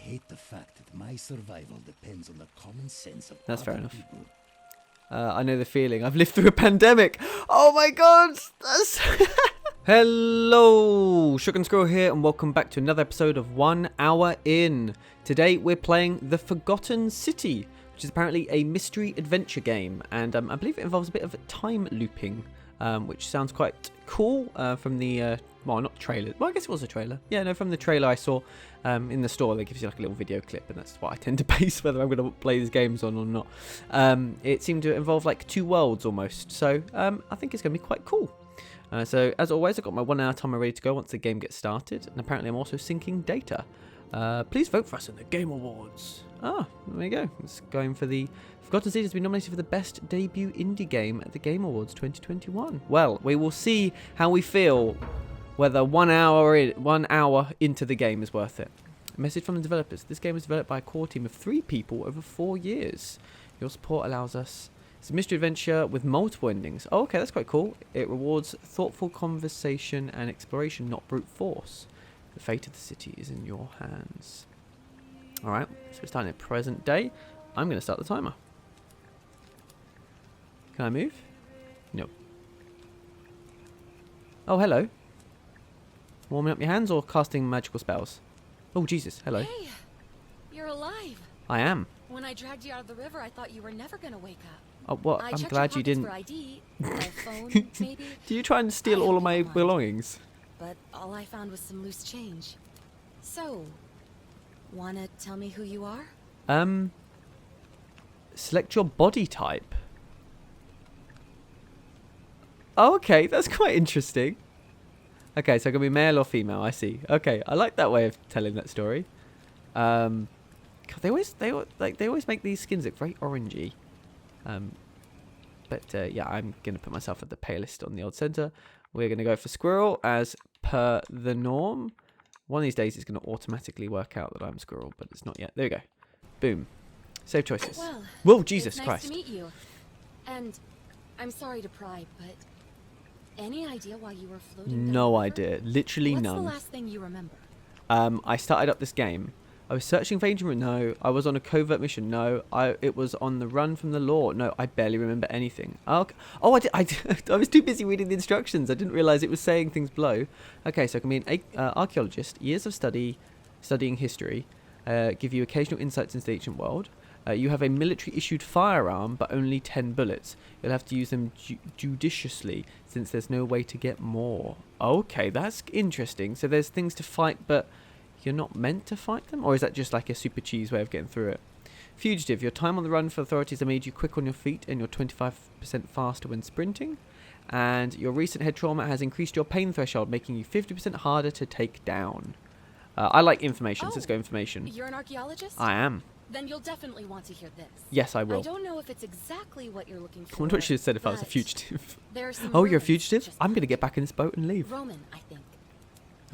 hate the fact that my survival depends on the common sense of That's fair other enough. people. I know the feeling. I've lived through a pandemic. Oh my god! That's Hello! Shook and Squirrel here, and welcome back to another episode of 1 Hour In. Today we're playing The Forgotten City, which is apparently a mystery adventure game, and I believe it involves a bit of time looping, which sounds quite cool from the, well, not trailer. Well, I guess it was a trailer. Yeah, no, from the trailer I saw in the store, they gives you like a little video clip, and that's what I tend to base whether I'm going to play these games on or not. It seemed to involve like two worlds almost, so I think it's going to be quite cool. So, as always, I've got my 1 hour timer ready to go once the game gets started, and apparently I'm also syncing data. Please vote for us in the Game Awards. Ah, there you go. It's going for the Forgotten City has been nominated for the Best Debut Indie Game at the Game Awards 2021. Well, we will see how we feel whether 1 hour into the game is worth it. A message from the developers. This game was developed by a core team of 3 people over 4 years. Your support allows us... It's a mystery adventure with multiple endings. Oh, okay, that's quite cool. It rewards thoughtful conversation and exploration, not brute force. The fate of the city is in your hands. Alright, so we're starting at present day. I'm going to start the timer. Can I move? No. Oh, hello. Warming up your hands or casting magical spells? Oh, Jesus, hello. Hey, you're alive. I am. When I dragged you out of the river, I thought you were never going to wake up. Oh, well, I I'm checked glad your you didn't. For ID, my phone, maybe. Do you try and steal I all of my don't mind. belongings? But all I found was some loose change. So, wanna tell me who you are? Select your body type. Oh, okay, that's quite interesting. Okay, so it can be male or female. I see. Okay, I like that way of telling that story. God, they always make these skins look very orangey. But yeah, I'm gonna put myself at the palest on the old center. We're gonna go for Squirrel as per the norm. One of these days, it's gonna automatically work out that I'm Squirrel, but it's not yet. There we go. Boom. Save choices. Well, Whoa, Jesus it's Christ. nice to meet you. And I'm sorry to pry, but any idea why you were floating down No the river? idea. Literally What's none. the last thing you remember? I started up this game. I was searching for Agent. No. I was on a covert mission. No. It was on the run from the law. No. I barely remember anything. Oh, I was too busy reading the instructions. I didn't realize it was saying things below. Okay, so I can be an archaeologist. Years of studying history. Give you occasional insights into the ancient world. You have a military-issued firearm, but only 10 bullets. You'll have to use them judiciously, since there's no way to get more. Okay, that's interesting. So there's things to fight, but you're not meant to fight them? Or is that just like a super cheese way of getting through it? Fugitive. Your time on the run for authorities have made you quick on your feet, and you're 25% faster when sprinting. And your recent head trauma has increased your pain threshold, making you 50% harder to take down. I like information, so let's go information. You're an archaeologist? I am. Then you'll definitely want to hear this. Yes, I will. I don't know if it's exactly what you're looking for. I wonder what she said if I was a but fugitive. there's some Oh, you're a ruins fugitive? just I'm going to behind get back in this boat and leave. you. Roman, I think.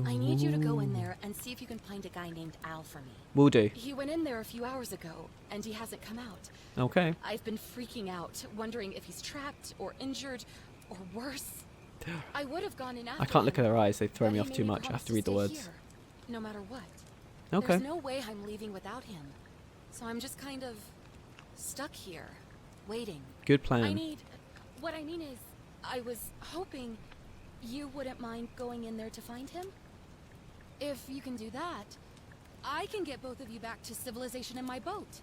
I need you to go in there and see if you can find a guy named Al for me. Will do. He went in there a few hours ago, and he hasn't come out. Okay. I've been freaking out, wondering if he's trapped or injured or worse. I would have gone in after I can't look at him, her eyes. They throw but me he off made too me much. I promise have to read the stay words. here, no matter what. Okay. There's no way I'm leaving without him. So I'm just kind of stuck here, waiting. Good plan. What I mean is, I was hoping you wouldn't mind going in there to find him. If you can do that, I can get both of you back to civilization in my boat.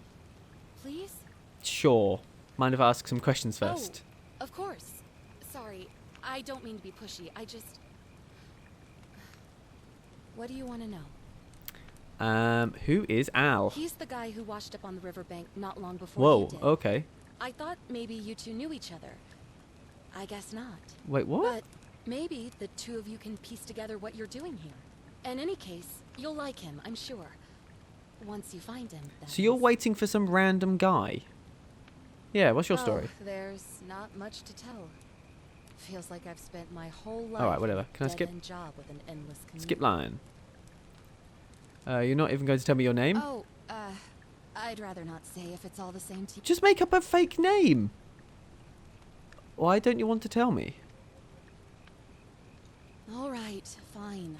Please? Sure. Mind if I ask some questions first? Oh, of course. Sorry, I don't mean to be pushy. I just... What do you want to know? Who is Al? He's the guy who washed up on the riverbank not long before Whoa, you did. okay. I thought maybe you two knew each other. I guess not. Wait, what? But maybe the two of you can piece together what you're doing here. In any case, you'll like him, I'm sure. Once you find him, that So you're is. waiting for some random guy? Yeah, what's your story? Oh, there's not much to tell. Feels like I've spent my whole life Alright, whatever. in a Can I skip? dead-end job with an endless commute. Skip line. You're not even going to tell me your name? Oh, I'd rather not say if it's all the same to you. Just make up a fake name. Why don't you want to tell me? All right, fine.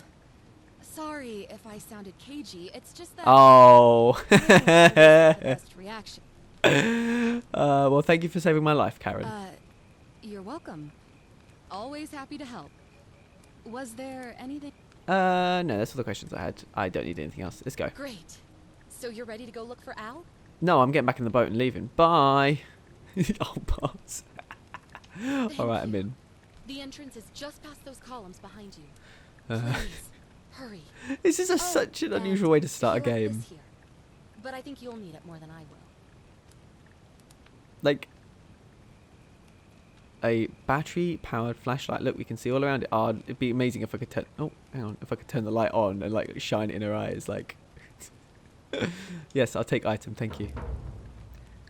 Sorry if I sounded cagey. It's just that Oh. I don't always have the best reaction. Well, thank you for saving my life, Karen. You're welcome. Always happy to help. Was there anything? No, that's all the questions I had. I don't need anything else. Let's go. Great. So you're ready to go look for Al? No, I'm getting back in the boat and leaving. Bye. Oh, pass. All right, I'm in. The entrance is just past those columns behind you. Please, hurry. This is such an unusual way to start a game. Here. But I think you'll need it more than I will. Like a battery-powered flashlight. Look, we can see all around it. Oh, it'd be amazing if I could turn. Oh, hang on. If I could turn the light on and like shine it in her eyes, like. Yes, I'll take item. Thank you.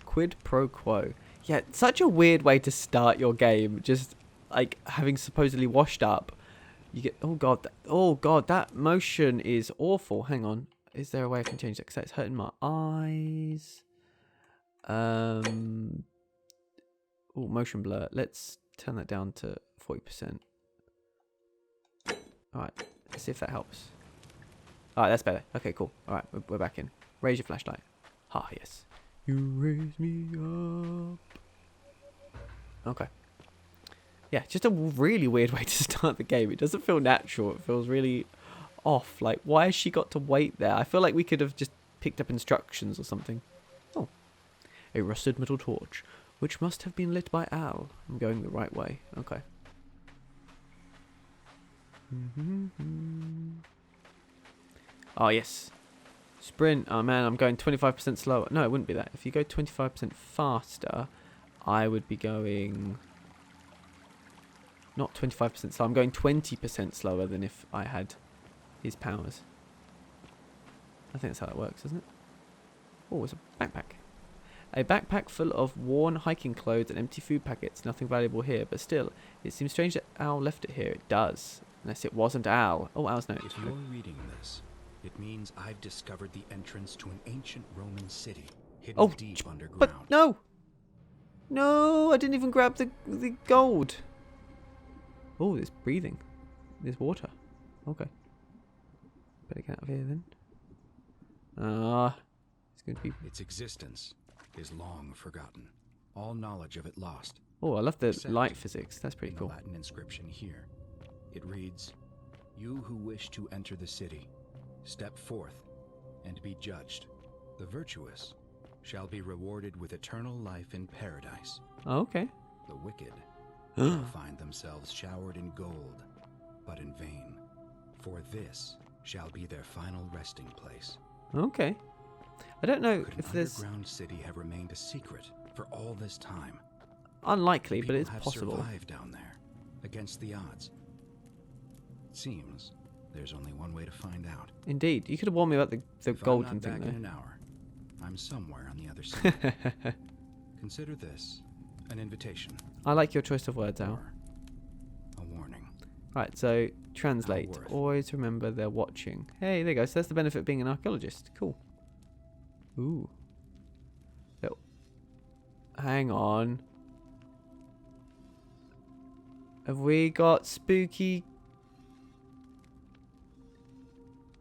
Quid pro quo. Yeah, such a weird way to start your game. Just like having supposedly washed up, you get. Oh god, that motion is awful. Hang on. Is there a way I can change that? Because that's hurting my eyes. Oh, motion blur. Let's turn that down to 40%. Alright, let's see if that helps. Alright, that's better. Okay, cool. Alright, we're back in. Raise your flashlight. Ah, yes. You raise me up. Okay. Yeah, just a really weird way to start the game. It doesn't feel natural. It feels really off. Like, why has she got to wait there? I feel like we could have just picked up instructions or something. Oh. A rusted metal torch, which must have been lit by Al. I'm going the right way. Okay. Oh, yes. Sprint. Oh, man, I'm going 25% slower. No, it wouldn't be that. If you go 25% faster, I would be going... Not 25% slow. I'm going 20% slower than if I had his powers. I think that's how that works, isn't it? Oh, it's a backpack. A backpack full of worn hiking clothes and empty food packets. Nothing valuable here, but still, it seems strange that Al left it here. It does. Unless it wasn't Al. Oh, Al's note. If you're reading this, it means I've discovered the entrance to an ancient Roman city hidden deep underground. But no! No, I didn't even grab the gold. Oh, there's breathing. There's water. Okay. Better get out of here then. It's going to be... Its existence is long forgotten. All knowledge of it lost. Oh, I love the light physics. That's pretty cool. The Latin inscription here. It reads, "You who wish to enter the city, step forth and be judged. The virtuous shall be rewarded with eternal life in paradise. Oh, okay. The wicked shall find themselves showered in gold, but in vain, for this shall be their final resting place." Okay. I don't know Could if an there's... underground city have remained a secret for all this time? Unlikely, but People it's have possible. survived down there, against the odds. It seems there's only one way to find out. Indeed. You could have warned me about the If golden I'm not thing, back though. in an hour, I'm somewhere on the other side. Consider this an invitation. I like your choice of words, Al. Or a warning. Right, so translate. Worth. Always remember they're watching. Hey, there you go. So that's the benefit of being an archaeologist. Cool. Ooh. Oh. Hang on. Have we got spooky...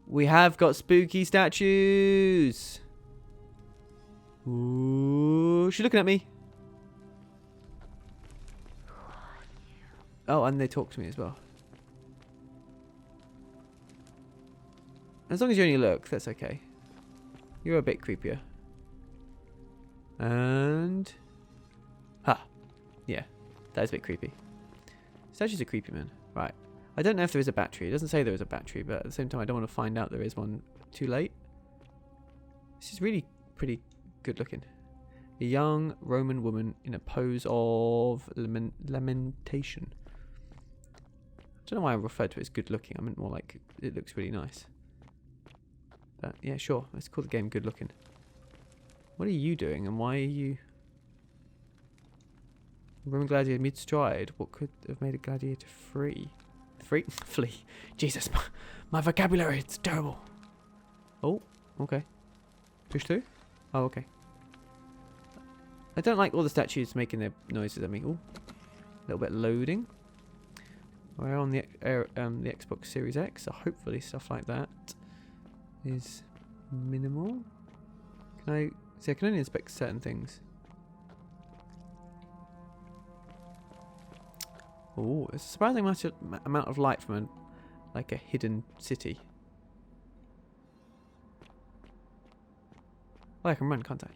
We have got spooky statues. Ooh, she's looking at me. Oh, and they talk to me as well. As long as you only look, that's okay. You're a bit creepier. And... Ha. Yeah, that is a bit creepy. Statues are creepy, man. Right. I don't know if there is a battery. It doesn't say there is a battery, but at the same time, I don't want to find out there is one too late. This is really pretty good looking. A young Roman woman in a pose of lamentation. I don't know why I referred to it as good looking. I meant more like it looks really nice. But yeah, sure. Let's call the game good looking. What are you doing and why are you... Roman gladiator mid-stride. What could have made a gladiator free? Flee. Jesus, my vocabulary, it's terrible. Oh, okay. Push through? Oh, okay. I don't like all the statues making their noises at me. Oh, a little bit loading. We're on the Xbox Series X, so hopefully stuff like that is minimal. I can only inspect certain things. Oh, it's a surprising amount of light from like a hidden city. Oh, I can run, can't I?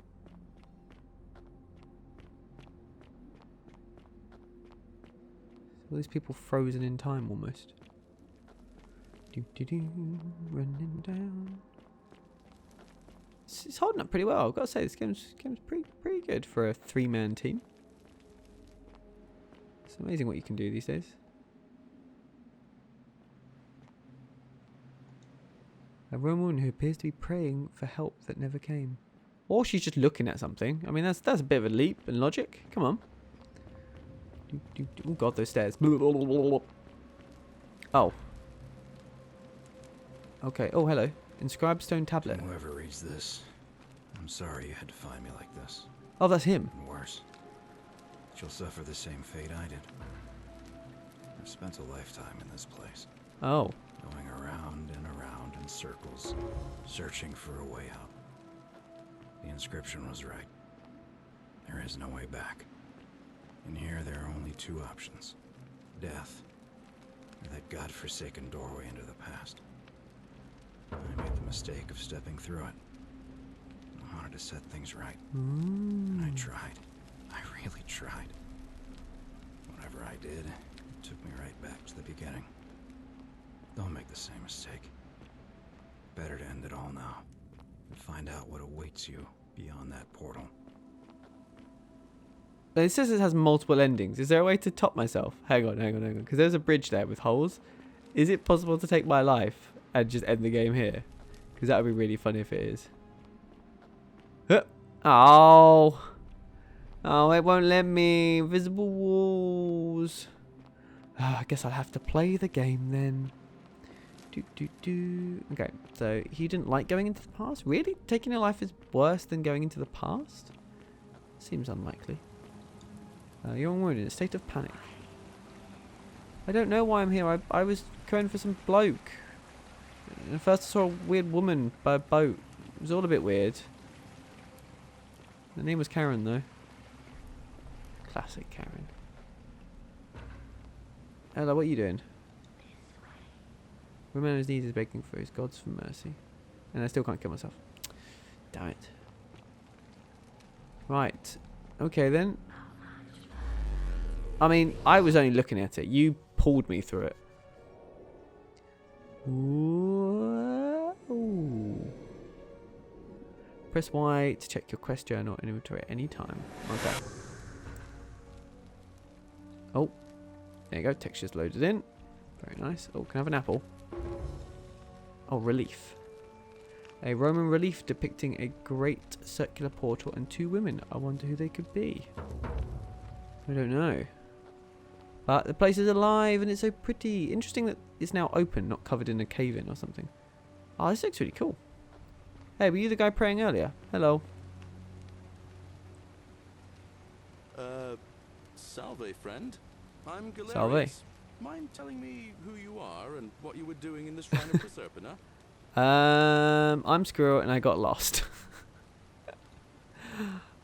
All these people frozen in time almost. Running down. It's holding up pretty well. I've got to say, this game's pretty good for a 3-man team. It's amazing what you can do these days. A Roman woman who appears to be praying for help that never came. Or she's just looking at something. I mean, that's a bit of a leap in logic. Come on. Oh god, those stairs. Oh. Okay. Oh, hello. Inscribed stone tablet. Whoever reads this, I'm sorry you had to find me like this. Oh, that's him. And worse, she'll suffer the same fate I did. I've spent a lifetime in this place. Oh. Going around and around in circles, searching for a way out. The inscription was right. There is no way back. In here, there are only 2 options. Death, or that godforsaken doorway into the past. I made the mistake of stepping through it. I wanted to set things right. And I tried. I really tried. Whatever I did, it took me right back to the beginning. Don't make the same mistake. Better to end it all now and find out what awaits you beyond that portal. It says it has multiple endings. Is there a way to top myself? Hang on. Because there's a bridge there with holes. Is it possible to take my life and just end the game here? Because that would be really funny if it is. Oh. Oh, it won't let me. Invisible walls. Oh, I guess I'll have to play the game then. Okay, so he didn't like going into the past? Really? Taking a life is worse than going into the past? Seems unlikely. You're unwounded in a state of panic. I don't know why I'm here. I was going for some bloke. And first I saw a weird woman by a boat. It was all a bit weird. Her name was Karen though. Classic Karen. Hello, what are you doing? The man on his knees is begging for his gods for mercy. And I still can't kill myself. Damn it. Right. Okay then. I mean, I was only looking at it. You pulled me through it. Ooh. Press Y to check your quest journal and inventory at any time. Okay. Oh. There you go. Texture's loaded in. Very nice. Oh, can I have an apple? Oh, relief. A Roman relief depicting a great circular portal and 2 women. I wonder who they could be. I don't know. But the place is alive and it's so pretty. Interesting that it's now open, not covered in a cave-in or something. Oh, this looks really cool. Hey, were you the guy praying earlier? Hello. Salve, friend. I'm Galerius. Salve. Mind telling me who you are and what you were doing in the Shrine of Proserpina? I'm Squirrel and I got lost.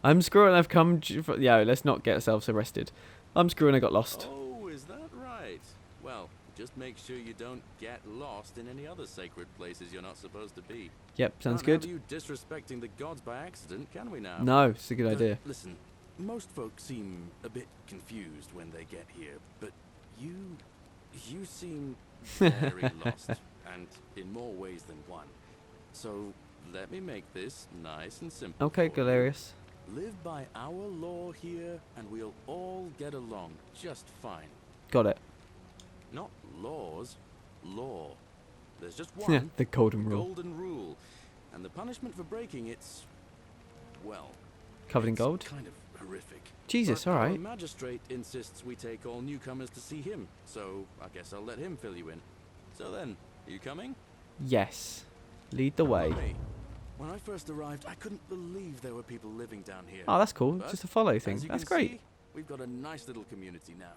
I'm Squirrel and I've come... Yeah, let's not get ourselves arrested. I'm Squirrel and I got lost. Oh, is that right? Well, just make sure you don't get lost in any other sacred places you're not supposed to be. Yep, sounds Can't good. have you disrespecting the gods by accident, can we now? No, it's a good idea. Listen, most folks seem a bit confused when they get here, but you seem very lost, and in more ways than one. So let me make this nice and simple. Okay, for you. Galerius. Live by our law here, and we'll all get along just fine. Got it. Not laws, law. There's just one. The golden rule. Golden rule, and the punishment for breaking it's, well, Covered in it's gold? kind of horrific. Jesus, But alright. our magistrate insists we take all newcomers to see him, so I guess I'll let him fill you in. So then, are you coming? Yes. Lead the way. Follow me. When I first arrived, I couldn't believe there were people living down here. Oh, that's cool. But Just a follow thing. as you That's can great. see, we've got a nice little community now.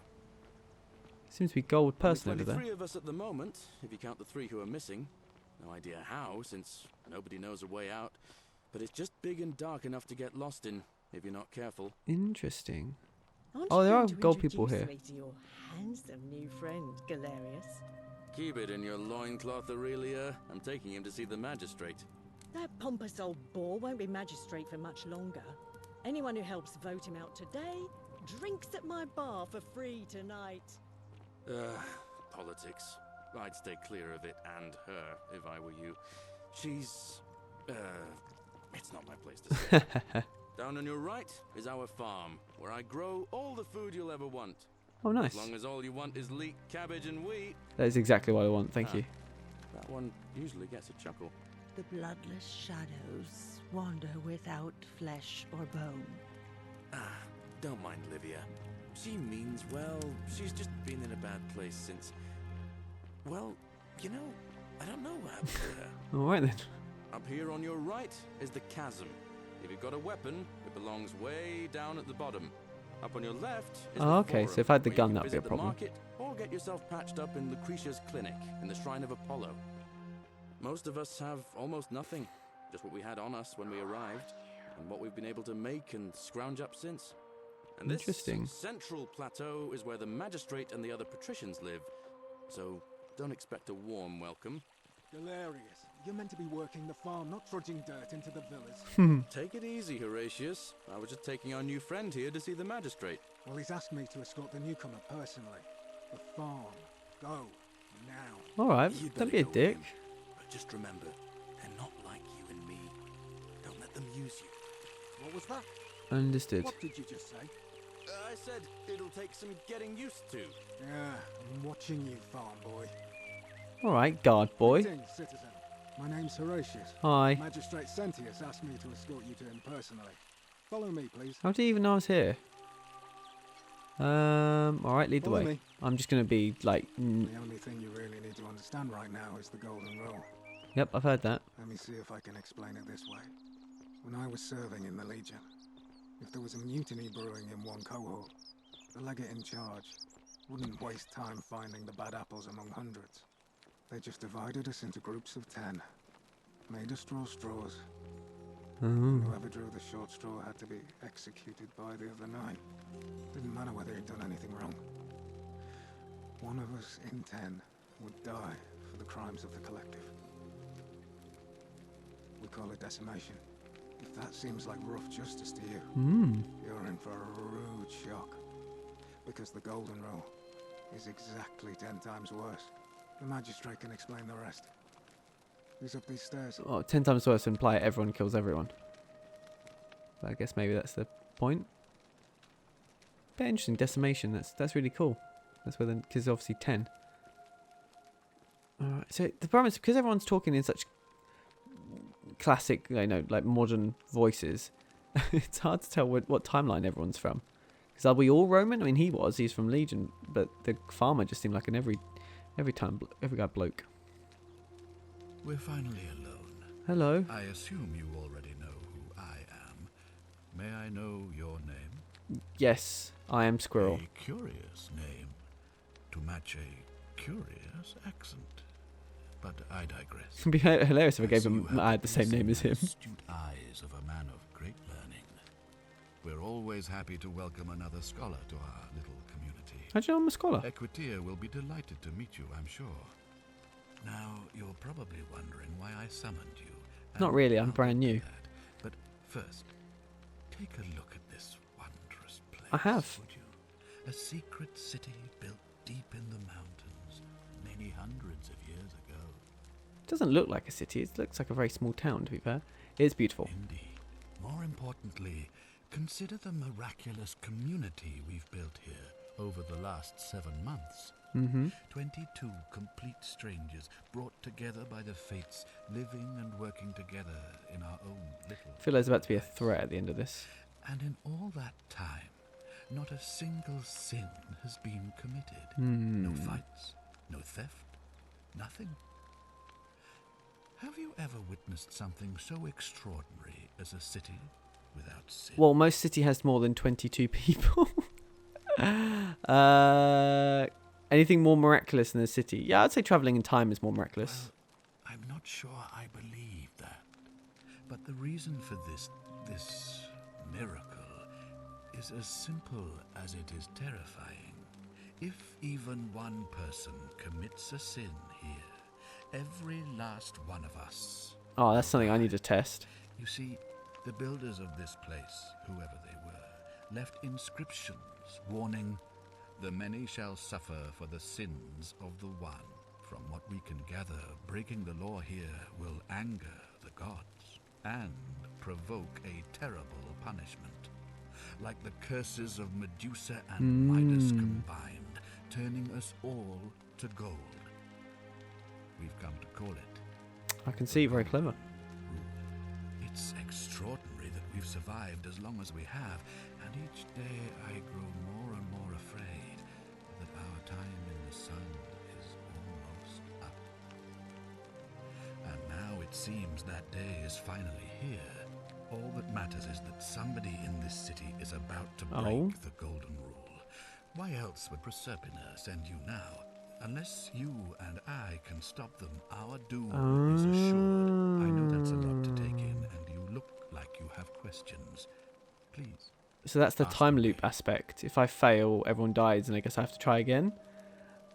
Seems to be gold person Only over there. 23 of us at the moment, if you count the 3 who are missing. No idea how, since nobody knows a way out. But it's just big and dark enough to get lost in, if you're not careful. Interesting. Aren't Oh, you there going are to gold people introduce here. me to your handsome new friend, Galerius? Keep it in your loincloth, Aurelia. I'm taking him to see the magistrate. That pompous old bore won't be magistrate for much longer. Anyone who helps vote him out today drinks at my bar for free tonight. Politics. I'd stay clear of it and her, if I were you. She's... it's not my place to say. Down on your right is our farm, where I grow all the food you'll ever want. Oh, nice. As long as all you want is leek, cabbage, and wheat. That is exactly what I want. Thank you. That one usually gets a chuckle. The bloodless shadows wander without flesh or bone. Don't mind Livia. She means well. She's just been in a bad place since... Well, you know, I don't know what happened to her. All right then. Up here on your right is the chasm. If you've got a weapon, it belongs way down at the bottom. Up on your left is Oh, the okay, forum, so if I had the where you gun, can that would be a visit the problem. market, or get yourself patched up in Lucretia's clinic in the Shrine of Apollo. Most of us have almost nothing, just what we had on us when we arrived, and what we've been able to make and scrounge up since. And this Interesting. central plateau is where the magistrate and the other patricians live, so don't expect a warm welcome. Galerius, you're meant to be working the farm, not trudging dirt into the villas. Take it easy, Horatius. I was just taking our new friend here to see the magistrate. Well, he's asked me to escort the newcomer personally. The farm. Go. Now. All right. You'd Don't better be a go with dick. him. But just remember, they're not like you and me. Don't let them use you. What was that? Understood. What did you just say? I said it'll take some getting used to. Yeah, I'm watching you, farm boy. All right, guard boy. Greetings, citizen. My name's Horatius. Hi. Magistrate Sentius asked me to escort you to him personally. Follow me, please. How do you even know I was here? All right, lead the Follow way. me. I'm just gonna be like, The only thing you really need to understand right now is the golden rule. yep, I've heard that. Let me see if I can explain it this way. When I was serving in the Legion, if there was a mutiny brewing in one cohort, the legate in charge wouldn't waste time finding the bad apples among hundreds. They just divided us into groups of 10, made us draw straws. Oh. Whoever drew the short straw had to be executed by the other 9. Didn't matter whether he'd done anything wrong. One of us in 10 would die for the crimes of the collective. We call it decimation. If that seems like rough justice to you, you're in for a rude shock. Because the golden rule is exactly 10 times worse. The magistrate can explain the rest. He's up these stairs. Oh, 10 times worse imply everyone kills everyone. But I guess maybe that's the point. But interesting, decimation. That's really cool. That's where because obviously 10. Alright, so the problem is because everyone's talking in such classic, like modern voices. It's hard to tell what timeline everyone's from. Because are we all Roman? I mean, he's from Legion, but the farmer just seemed like an every guy bloke. We're finally alone. Hello. I assume you already know who I am. May I know your name? Yes, I am Squirrel. A curious name to match a curious accent. But I digress. It'd be hilarious if I gave see him. you have I had the same name as him. Astute eyes of a man of great learning. We're always happy to welcome another scholar to our little community. How'd you know I'm a scholar? Equitia will be delighted to meet you, I'm sure. Now, you're probably wondering why I summoned you. Not and really, I'm I'll brand get to new. that. But first, take a look at this wondrous place. I have. Would you? A secret city built deep in the mountains, many hundreds of years ago. It doesn't look like a city. It looks like a very small town, to be fair. It's beautiful. Indeed. More importantly, consider the miraculous community we've built here over the last 7 months. 22 complete strangers brought together by the fates, living and working together in our own little... I feel there's about to be a threat at the end of this. And in all that time, not a single sin has been committed. No fights, no theft, nothing. Have you ever witnessed something so extraordinary as a city without sin? Well, most city has more than 22 people. Anything more miraculous in the city? Yeah, I'd say traveling in time is more miraculous. Well, I'm not sure I believe that. But the reason for this miracle is as simple as it is terrifying. If even one person commits a sin here, every last one of us... Oh, that's something I need to test. You see, the builders of this place, whoever they were, left inscriptions warning, "The many shall suffer for the sins of the one." From what we can gather, breaking the law here will anger the gods and provoke a terrible punishment. Like the curses of Medusa and Midas combined, turning us all to gold. We've come to call it. I can see, very clever. It's extraordinary that we've survived as long as we have, and each day I grow more and more afraid that our time in the sun is almost up. And now it seems that day is finally here. All that matters is that somebody in this city is about to break the golden rule. Why else would Proserpina send you now? Unless you and I can stop them, our doom is assured. I know that's a lot to take in, and you look like you have questions. Please. So that's the time loop aspect. If I fail, everyone dies, and I guess I have to try again.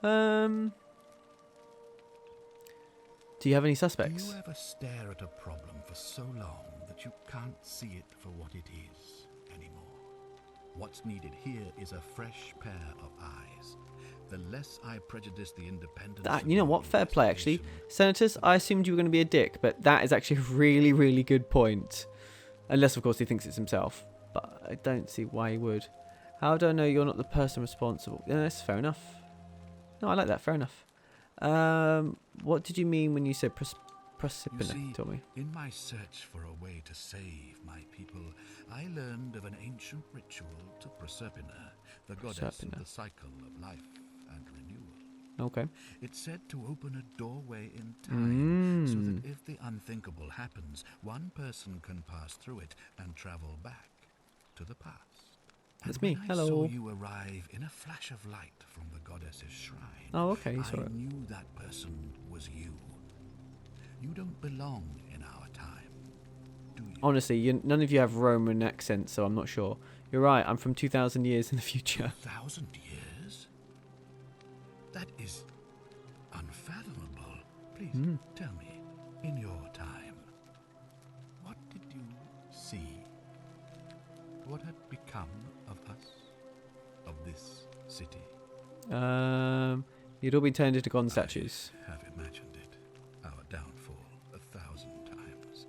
Do you have any suspects? Do you ever stare at a problem for so long that you can't see it for what it is anymore? What's needed here is a fresh pair of eyes. The less I prejudice the independence... You know what? Fair play, actually. Senators, I assumed you were going to be a dick, but that is actually a really, really good point. Unless, of course, he thinks it's himself. But I don't see why he would. How do I know you're not the person responsible? Yeah, that's fair enough. No, I like that. Fair enough. What did you mean when you said Proserpina? Tell me. In my search for a way to save my people, I learned of an ancient ritual to Proserpina, the goddess of the cycle of life and renewal. Okay. It's said to open a doorway in time, so that if the unthinkable happens, one person can pass through it and travel back to the past. That's me. Hello. I saw you arrive in a flash of light from the goddess's shrine. Oh, okay. I knew that person was you. You don't belong in our time, do you? Honestly, none of you have Roman accents, so I'm not sure. You're right. I'm from 2,000 years in the future. 2,000 years? That is unfathomable. Please tell me, in your time, what did you see? What had become of us? Of this city? You'd all be turned into gone statues. I have imagined it. Our downfall 1,000 times.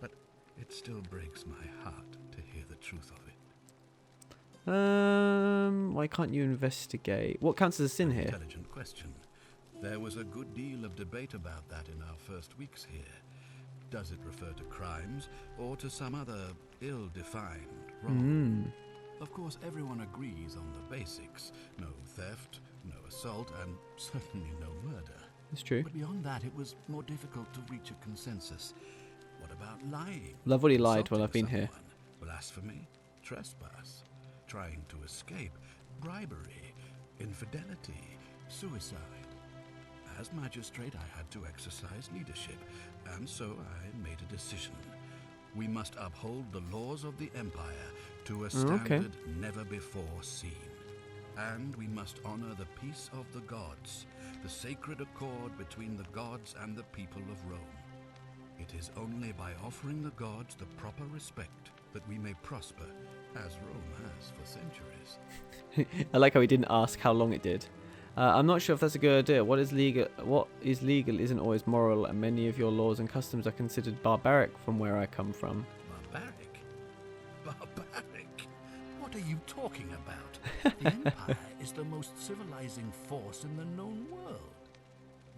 But it still breaks my heart to hear the truth of it. Why can't you investigate? What counts as a sin here? Intelligent question. There was a good deal of debate about that in our first weeks here. Does it refer to crimes or to some other ill-defined wrong? Of course, everyone agrees on the basics. No theft, no assault, and certainly no murder. It's true. But beyond that, it was more difficult to reach a consensus. What about lying? Love what he lied while I've been here. Blasphemy, trespass, trying to escape, bribery, infidelity, suicide. As magistrate, I had to exercise leadership, and so I made a decision. We must uphold the laws of the Empire to a standard never before seen. And we must honor the peace of the gods, the sacred accord between the gods and the people of Rome. It is only by offering the gods the proper respect that we may prosper, as Rome has for centuries. I like how he didn't ask how long it did. I'm not sure if that's a good idea. What is legal isn't always moral, and many of your laws and customs are considered barbaric from where I come from. Barbaric? Barbaric? What are you talking about? The Empire is the most civilizing force in the known world.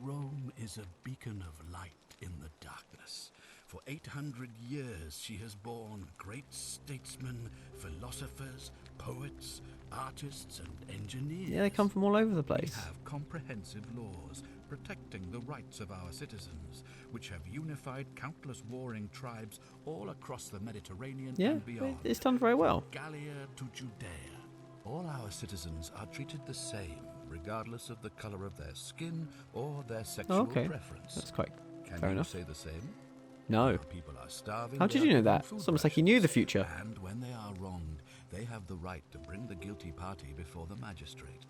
Rome is a beacon of light in the darkness. For 800 years she has borne great statesmen, philosophers, poets, artists and engineers. Yeah, they come from all over the place. We have comprehensive laws protecting the rights of our citizens, which have unified countless warring tribes all across the Mediterranean and beyond. It's done very well. From Gallia to Judea. All our citizens are treated the same, regardless of the color of their skin or their sexual preference. That's quite Can fair you enough. say the same? No. When people are starving, How they did are you know given that? food It's almost like you knew the rations. future. And when they are wronged, they have the right to bring the guilty party before the magistrate.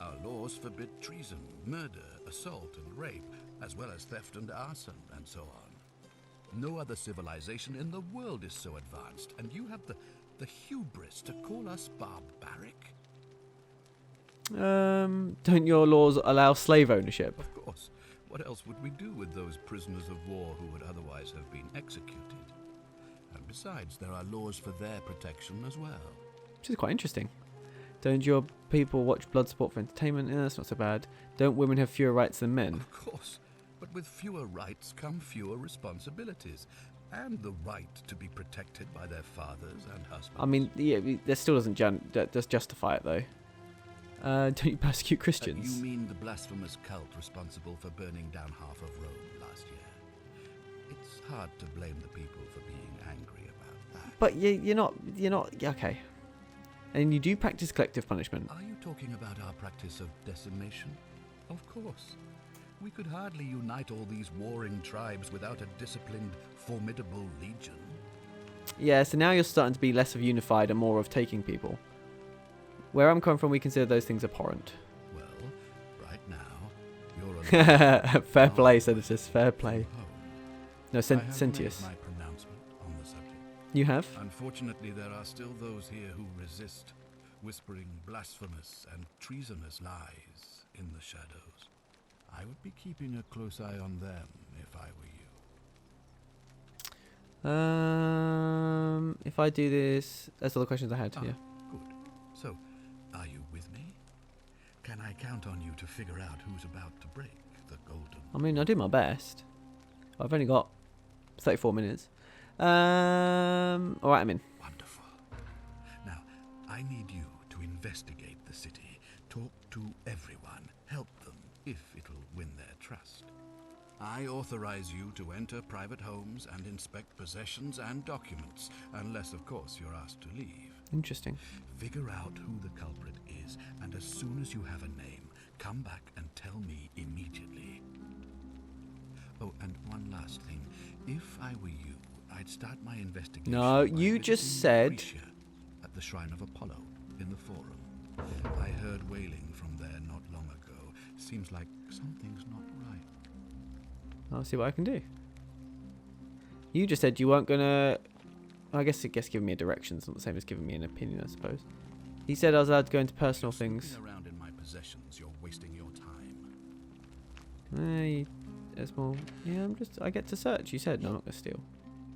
Our laws forbid treason, murder, assault, and rape, as well as theft and arson, and so on. No other civilization in the world is so advanced, and you have the hubris to call us barbaric? Don't your laws allow slave ownership? Of course. What else would we do with those prisoners of war who would otherwise have been executed? And besides, there are laws for their protection as well. Which is quite interesting. Don't your people watch blood sport for entertainment? Yeah, that's not so bad. Don't women have fewer rights than men? Of course. But with fewer rights come fewer responsibilities, and the right to be protected by their fathers and husbands. I mean, yeah, that still doesn't justify it, though. Don't you persecute Christians? You mean the blasphemous cult responsible for burning down half of Rome last year? It's hard to blame the people for being angry about that. But you're not, okay. And you do practice collective punishment. Are you talking about our practice of decimation? Of course. We could hardly unite all these warring tribes without a disciplined, formidable legion. Yeah, so now you're starting to be less of unified and more of taking people. Where I'm coming from, we consider those things abhorrent. Well, right now, you're Fair play, Senatus, fair play. home. No, I have Sentius. made my pronouncement on the subject. You have? Unfortunately, there are still those here who resist, whispering blasphemous and treasonous lies in the shadows. I would be keeping a close eye on them if I were you. If I do this, that's all the questions I had. Yeah. Good. So, are you with me? Can I count on you to figure out who's about to break the golden? I mean, I do my best. I've only got 34 minutes. All right, I'm in. Wonderful. Now, I need you to investigate the city, talk to everyone, help them if it'll win their trust. I authorize you to enter private homes and inspect possessions and documents, unless, of course, you're asked to leave. Interesting. Figure out who the culprit is, and as soon as you have a name, come back and tell me immediately. Oh, and one last thing. If I were you, I'd start my investigation. No, by you just visiting said... Grecia at the Shrine of Apollo in the Forum. I heard wailing from there not long ago. Seems like something's not right. I'll see what I can do. You just said you weren't gonna... I guess giving me a direction is not the same as giving me an opinion, I suppose. He said I was allowed to go into personal things. Snooping around in my possessions, you're wasting your time. That's more... Yeah, I get to search, you said. No, I'm not gonna steal.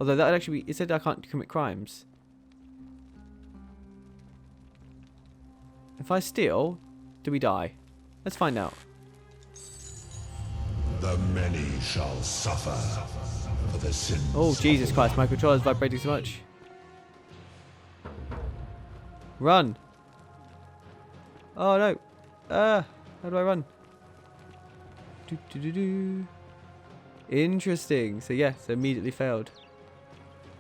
Although that would actually be... It said I can't commit crimes. If I steal, do we die? Let's find out. The many shall suffer for the sins. Oh, Jesus Christ, my controller's vibrating so much. Run! Oh no! How do I run? Do. Interesting. So yeah, so immediately failed.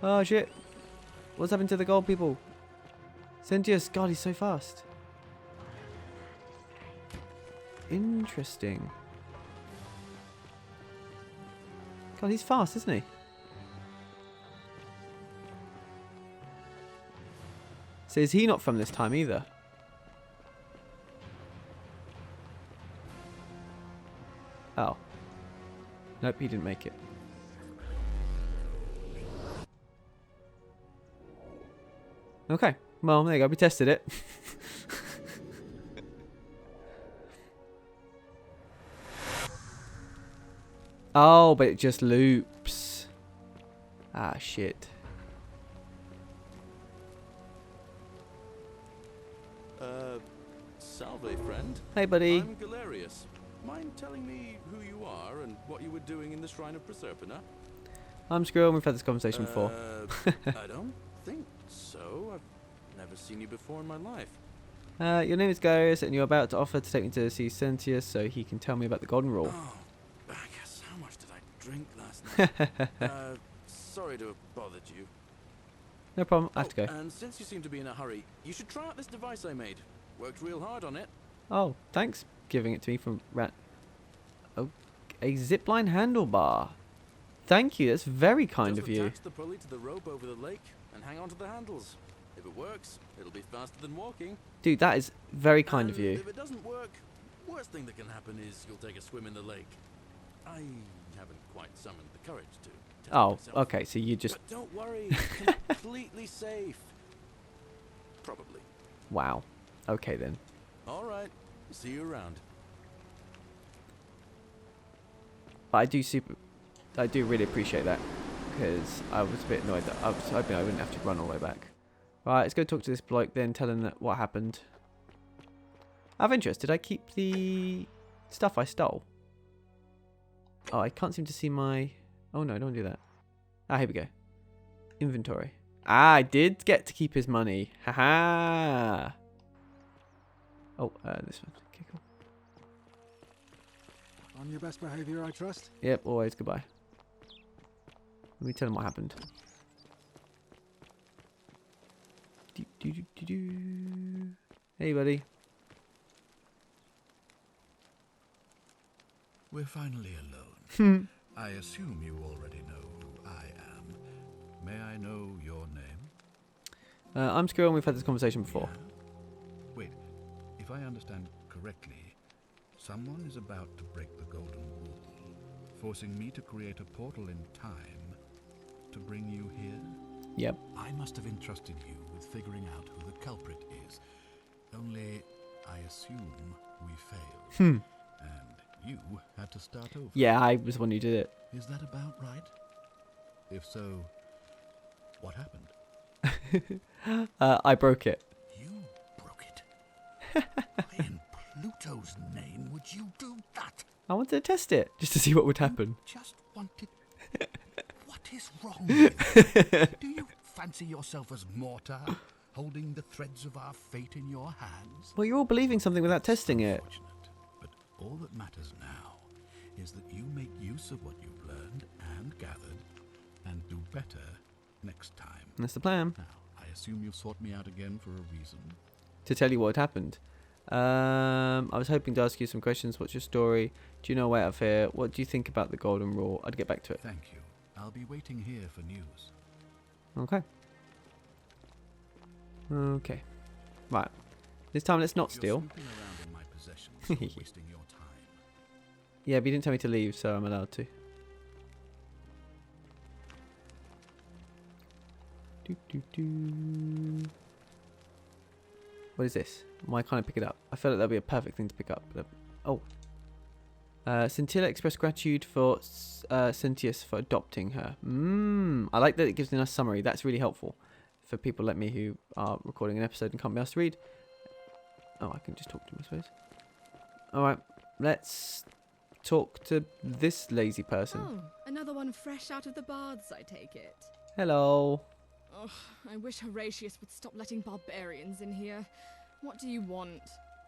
Oh shit! What's happened to the gold people? Sentius, God, he's so fast. Interesting. God, he's fast, isn't he? So is he not from this time either? Oh. Nope, he didn't make it. Okay. Well, there you go. We tested it. Oh, but it just loops. Ah, shit. Salve, friend. Hey, buddy. I'm Galerius. Mind telling me who you are and what you were doing in the Shrine of Proserpina? I'm Squirrel. We've had this conversation before. I don't think so. I've never seen you before in my life. Your name is Galerius, and you're about to offer to take me to see Sentius so he can tell me about the Golden Rule. Oh, I guess how much did I drink last night? Sorry to have bothered you. No problem. I have to go. And since you seem to be in a hurry, you should try out this device I made. Worked real hard on it. Oh, thanks. giving it to me from Rat. Oh, a zipline handlebar. Thank you. That's very kind Just of you. attach the pulley to the rope over the lake and hang on to the handles. If it works, it'll be faster than walking. Dude, that is very kind of And you. if it doesn't work, worst thing that can happen is you'll take a swim in the lake. I haven't quite summoned the courage to test Oh, myself. okay. So you just... But don't worry, completely safe. Probably. Wow. Okay, then. All right. See you around. But I do really appreciate that. Because I was a bit annoyed that I was hoping I wouldn't have to run all the way back. Right, let's go talk to this bloke then, tell him that what happened. Out of interest, did I keep the stuff I stole? Oh, I can't seem to see my... Oh no, don't do that. Ah, here we go. Inventory. Ah, I did get to keep his money. Haha. Oh, this one. Okay, cool. On your best behavior, I trust? Yep, always goodbye. Let me tell him what happened. Hey, buddy. We're finally alone. I assume you already know who I am. May I know your name? I'm Squirrel and we've had this conversation before. Yeah. Wait, if I understand correctly, someone is about to break the golden rule, forcing me to create a portal in time to bring you here? Yep. I must have entrusted you with figuring out who the culprit is. Only, I assume we failed. And you had to start over. Yeah, I was the one who did it. Is that about right? If so, what happened? I broke it. You broke it. Why in Pluto's name would you do that? I wanted to test it, just to see what would happen. Just wanted... What is wrong with you? Do you fancy yourself as mortar, holding the threads of our fate in your hands? Well, you're all believing something without testing it. Unfortunate, but all that matters now is that you make use of what you've learned and gathered, and do better next time. That's the plan. Now, I assume you've sought me out again for a reason. To tell you what had happened. I was hoping to ask you some questions. What's your story? Do you know a way out of here? What do you think about the golden rule? I'd get back to it. Thank you. I'll be waiting here for news. Okay. Okay. Right. This time let's not You're steal. snooping around in my possessions, you're wasting your time. Yeah, but you didn't tell me to leave, so I'm allowed to. What is this? Why can't I pick it up? I feel like that'd be a perfect thing to pick up. But, oh. Scintilla expressed gratitude for Cynthius for adopting her. I like that it gives a nice summary. That's really helpful for people like me who are recording an episode and can't be asked to read. Oh, I can just talk to him, I suppose. Alright, let's talk to this lazy person. Oh, another one fresh out of the baths, I take it. Hello. Ugh, I wish Horatius would stop letting barbarians in here. What do you want?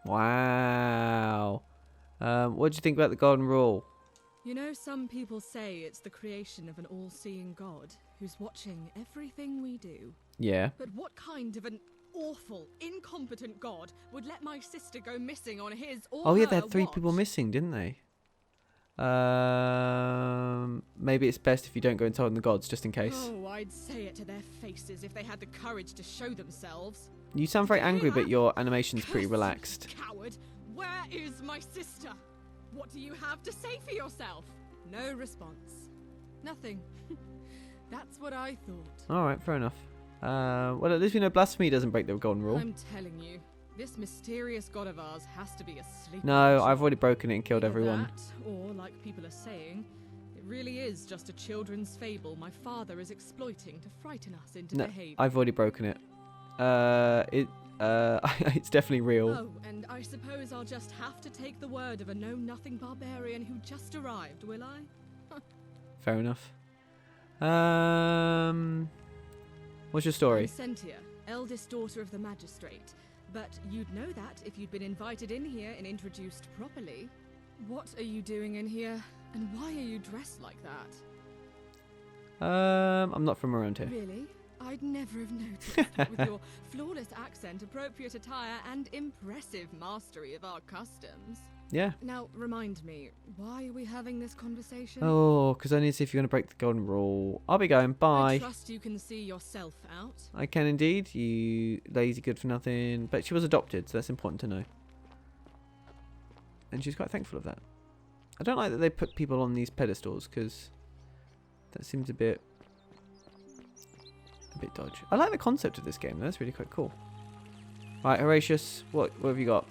Wow. What do you think about the golden rule? You know, some people say it's the creation of an all-seeing god who's watching everything we do. Yeah. But what kind of an awful, incompetent god would let my sister go missing on his or Oh yeah, her they had 3 watch? people missing, didn't they? Maybe it's best if you don't go and tell them the gods, just in case. Oh, I'd say it to their faces if they had the courage to show themselves. You sound very angry, but your animation's pretty relaxed. Coward! Where is my sister? What do you have to say for yourself? No response. Nothing. That's what I thought. Alright, fair enough. Well, at least we know blasphemy doesn't break the golden rule. I'm telling you, this mysterious god of ours has to be asleep. No, I've already broken it and killed Either everyone. that, or, like people are saying, it really is just a children's fable my father is exploiting to frighten us into No, behaving. I've already broken it. It's definitely real. Oh, and I suppose I'll just have to take the word of a know-nothing barbarian who just arrived, will I? Fair enough. What's your story? I'm Sentia, eldest daughter of the magistrate. But you'd know that if you'd been invited in here and introduced properly. What are you doing in here? And why are you dressed like that? I'm not from around here. Really? I'd never have noticed, what with your flawless accent, appropriate attire, and impressive mastery of our customs. Yeah. Now, remind me, why are we having this conversation? Oh, because I need to see if you're going to break the golden rule. I'll be going. Bye. I trust you can see yourself out. I can indeed. You lazy good for nothing. But she was adopted, so that's important to know. And she's quite thankful of that. I don't like that they put people on these pedestals, because that seems a bit dodgy. I like the concept of this game. That's really quite cool. Right, Horatius, what have you got?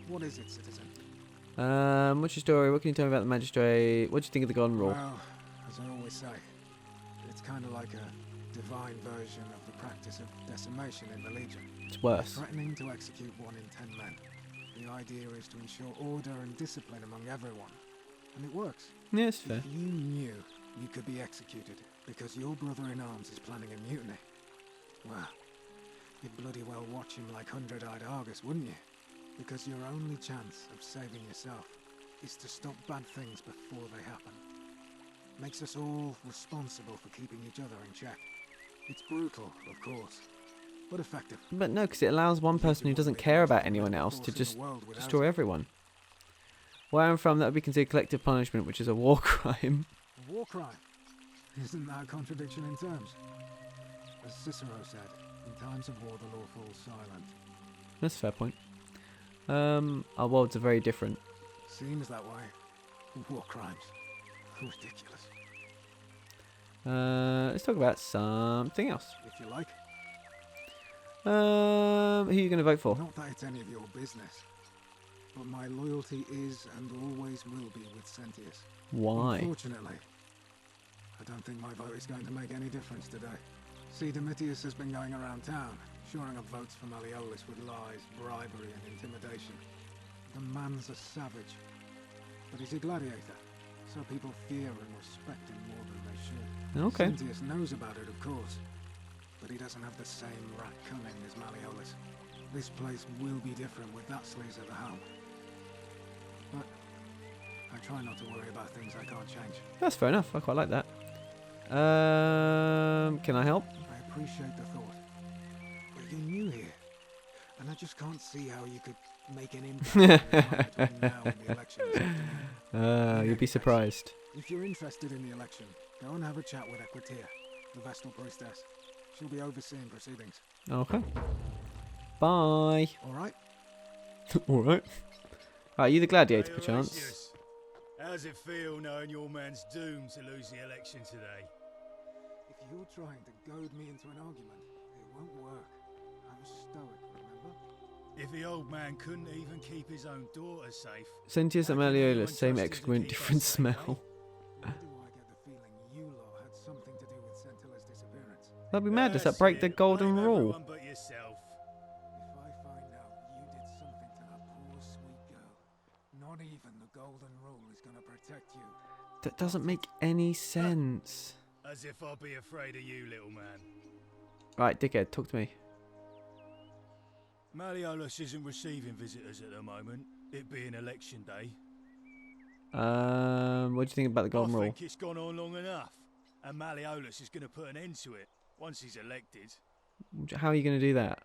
What is it, citizen? What's your story? What can you tell me about the magistrate? What do you think of the golden rule? Well, as I always say, it's kind of like a divine version of the practice of decimation in the Legion. It's worse. Threatening to execute 1 in 10 men. The idea is to ensure order and discipline among everyone. And it works. Yeah, it's fair. If you knew you could be executed because your brother-in-arms is planning a mutiny, well, you'd bloody well watch him like 100-eyed Argus, wouldn't you? Because your only chance of saving yourself is to stop bad things before they happen. Makes us all responsible for keeping each other in check. It's brutal, of course, but effective. But no, because it allows one person who doesn't care about anyone else to just destroy everyone. Where I'm from, that would be considered collective punishment, which is a war crime. A war crime? Isn't that a contradiction in terms? As Cicero said, in times of war the law falls silent. That's a fair point. Our worlds are very different. Seems that way. War crimes. Ridiculous. Let's talk about something else. If you like. Who are you going to vote for? Not that it's any of your business, but my loyalty is and always will be with Sentius. Why? Unfortunately, I don't think my vote is going to make any difference today. See, Domitius has been going around town, shoring up votes for Malleolus with lies, bribery and intimidation. The man's a savage, but he's a gladiator, so people fear and respect him more than they should. Okay. Sentius knows about it, of course, but he doesn't have the same rat cunning as Malleolus. This place will be different with that sleaze at the helm. But I try not to worry about things I can't change. That's fair enough. I quite like that. Can I help? I appreciate the thought, but you're new here, and I just can't see how you could make an impact between now and the election this afternoon. You'd be surprised. If you're interested in the election, go and have a chat with Equitia, the Vestal Priestess. She'll be overseeing proceedings. Okay. Bye. All right? All right. Are you the gladiator, perchance? Horatius, how's it feel knowing your man's doomed to lose the election today? If you're trying to goad me into an argument, it won't work. I'm stoic, remember? If the old man couldn't even keep his own daughter safe... Sentius and Malleolus, same excrement, different smell. Why do I get the feeling you lot had something to do with Centilla's disappearance? That'd be mad. Does that break the golden Blame rule? everyone but yourself. If I find out you did something to that poor sweet girl, not even the golden rule is gonna protect you. That doesn't make any sense. As if I'll be afraid of you, little man. Right, dickhead, talk to me. Malleolus isn't receiving visitors at the moment, it being election day. What do you think about the golden I rule? think it's gone on long enough, and Malleolus is going to put an end to it once he's elected. How are you going to do that?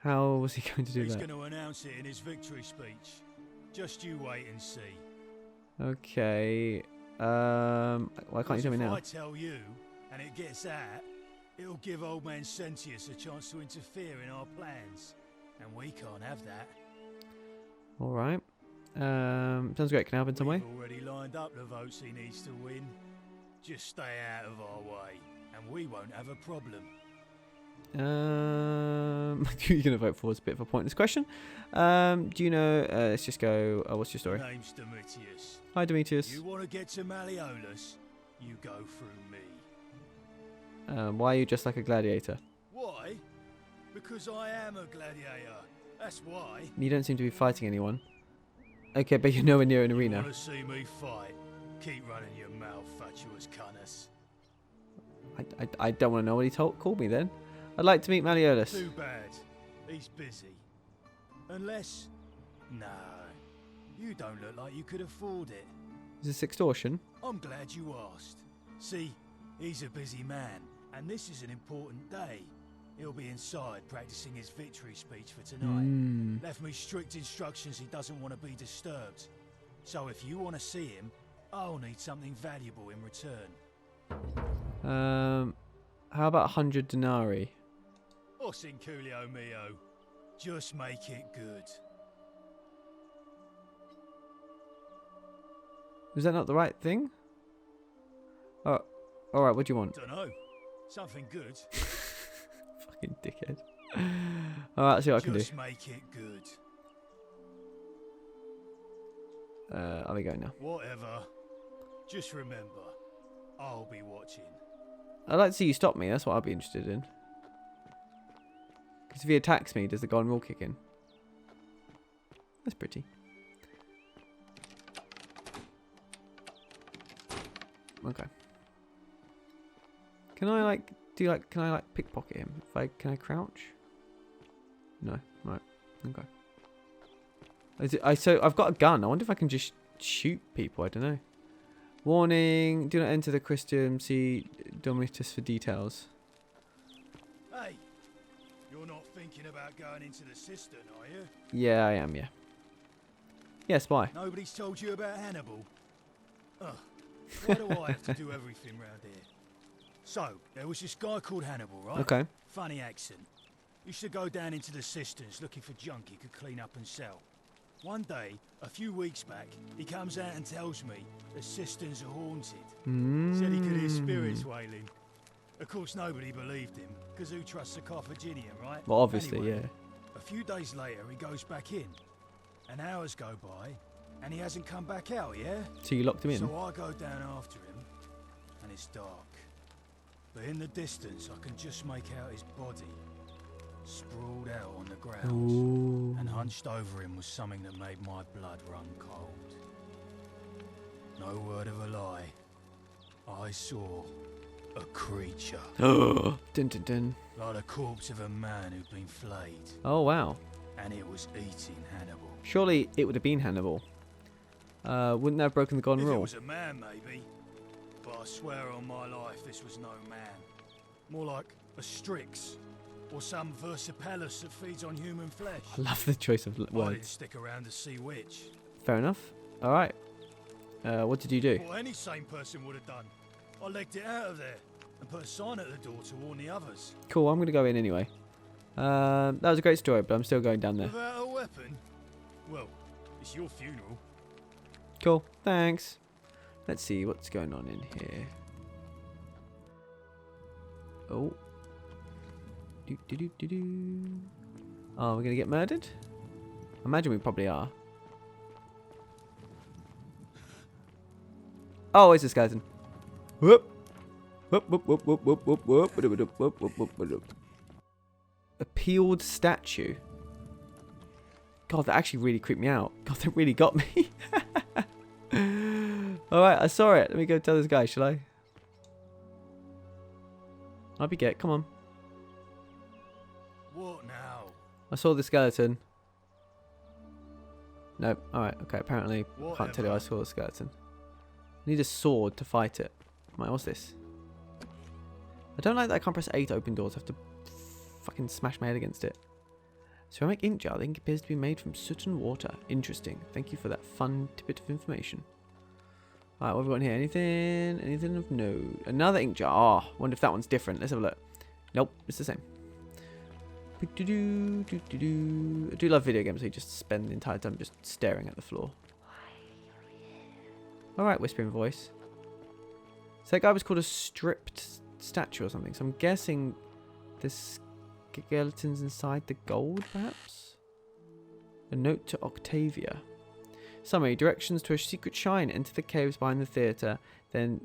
How was he going to do He's that? going to announce it in his victory speech. Just you wait and see. Okay. Why can't you tell me now? If I tell you, and it gets out, it'll give old man Sentius a chance to interfere in our plans, and we can't have that. All right. Sounds great. Can I help in some way? We've already lined up the votes he needs to win. Just stay out of our way, and we won't have a problem. Who are you going to vote for? Is a bit of a pointless question. Do you know? Let's just go. What's your story? Name's Domitius. Hi, Demetrius. You want to get to Malleolus? You go through me. Why are you just like a gladiator? Why? Because I am a gladiator. That's why. You don't seem to be fighting anyone. Okay, but you're nowhere near an arena. You want to see me fight? Keep running your mouth, fatuous cunners. I don't want to know what he called me then. I'd like to meet Malleolus. Too bad. He's busy. Unless... No. You don't look like you could afford it. Is this extortion? I'm glad you asked. See, he's a busy man, and this is an important day. He'll be inside practicing his victory speech for tonight. Left me strict instructions he doesn't want to be disturbed. So if you want to see him, I'll need something valuable in return. How about 100 denarii? Os in Coolio mio. Just make it good. Was that not the right thing? Oh, alright, what do you want? Dunno. Something good. Fucking dickhead. Alright, let's see what I can do. Just make it good. I'll be going now. Whatever. Just remember, I'll be watching. I'd like to see you stop me, that's what I'd be interested in. Because if he attacks me, does the golden rule kick in? That's pretty. Okay. Can I like can I like pickpocket him? Can I crouch? No. Right. Okay. So I've got a gun. I wonder if I can just shoot people. I don't know. Warning: do not enter the Christian. See Domitus for details. Hey, you're not thinking about going into the cistern, are you? Yeah, I am. Yeah. Yeah, spy. Nobody's told you about Hannibal. Ugh. Why do I have to do everything round here? So, there was this guy called Hannibal, right? Okay. Funny accent. Used to go down into the cisterns looking for junk he could clean up and sell. One day, a few weeks back, he comes out and tells me the cisterns are haunted. Said he could hear spirits wailing. Of course, nobody believed him, because who trusts a Carthaginian, right? Well, obviously, anyway, yeah. A few days later, he goes back in. And hours go by, and he hasn't come back out, yeah? So you locked him in? So I go down after him, and it's dark. But in the distance, I can just make out his body, sprawled out on the ground. Ooh. And hunched over him was something that made my blood run cold. No word of a lie. I saw a creature. Dun dun dun. Like the corpse of a man who'd been flayed. Oh wow. And it was eating Hannibal. Surely it would have been Hannibal. Wouldn't that have broken the golden If rule? it was a man, maybe. But I swear on my life this was no man. More like a Strix. Or some Versipelus that feeds on human flesh. I love the choice of I didn't words. stick around to see which. Fair enough. Alright. What did you do? What any sane person would have done. I legged it out of there and put a sign at the door to warn the others. Cool, I'm going to go in anyway. That was a great story, but I'm still going down there. Without a weapon? Well, it's your funeral. Cool, thanks. Let's see what's going on in here. Oh. Do, do, do, do, do. Oh, we're going to get murdered? I imagine we probably are. Oh, it's a skeleton. Whoop. Whoop, whoop, whoop, whoop, whoop, whoop, whoop, whoop, whoop, whoop, whoop, whoop, whoop. A peeled statue. God, that actually really creeped me out. God, that really got me. Alright, I saw it. Let me go tell this guy, shall I? I'll be get. Come on. What now? I saw the skeleton. Nope. Alright, okay. Apparently, I can't tell you I saw the skeleton. I need a sword to fight it. Right, what's this? I don't like that I can't press A to open doors. I have to fucking smash my head against it. Ceramic ink jar. The ink appears to be made from soot and water. Interesting. Thank you for that fun tidbit of information. Alright, what have we got in here? Anything? Anything of note? Another ink jar. Oh, wonder if that one's different. Let's have a look. Nope, it's the same. I do love video games where you just spend the entire time just staring at the floor. Alright, whispering voice. So that guy was called a stripped statue or something. So I'm guessing the skeletons inside the gold, perhaps? A note to Octavia. Summary. Directions to a secret shrine. Enter the caves behind the theatre. Then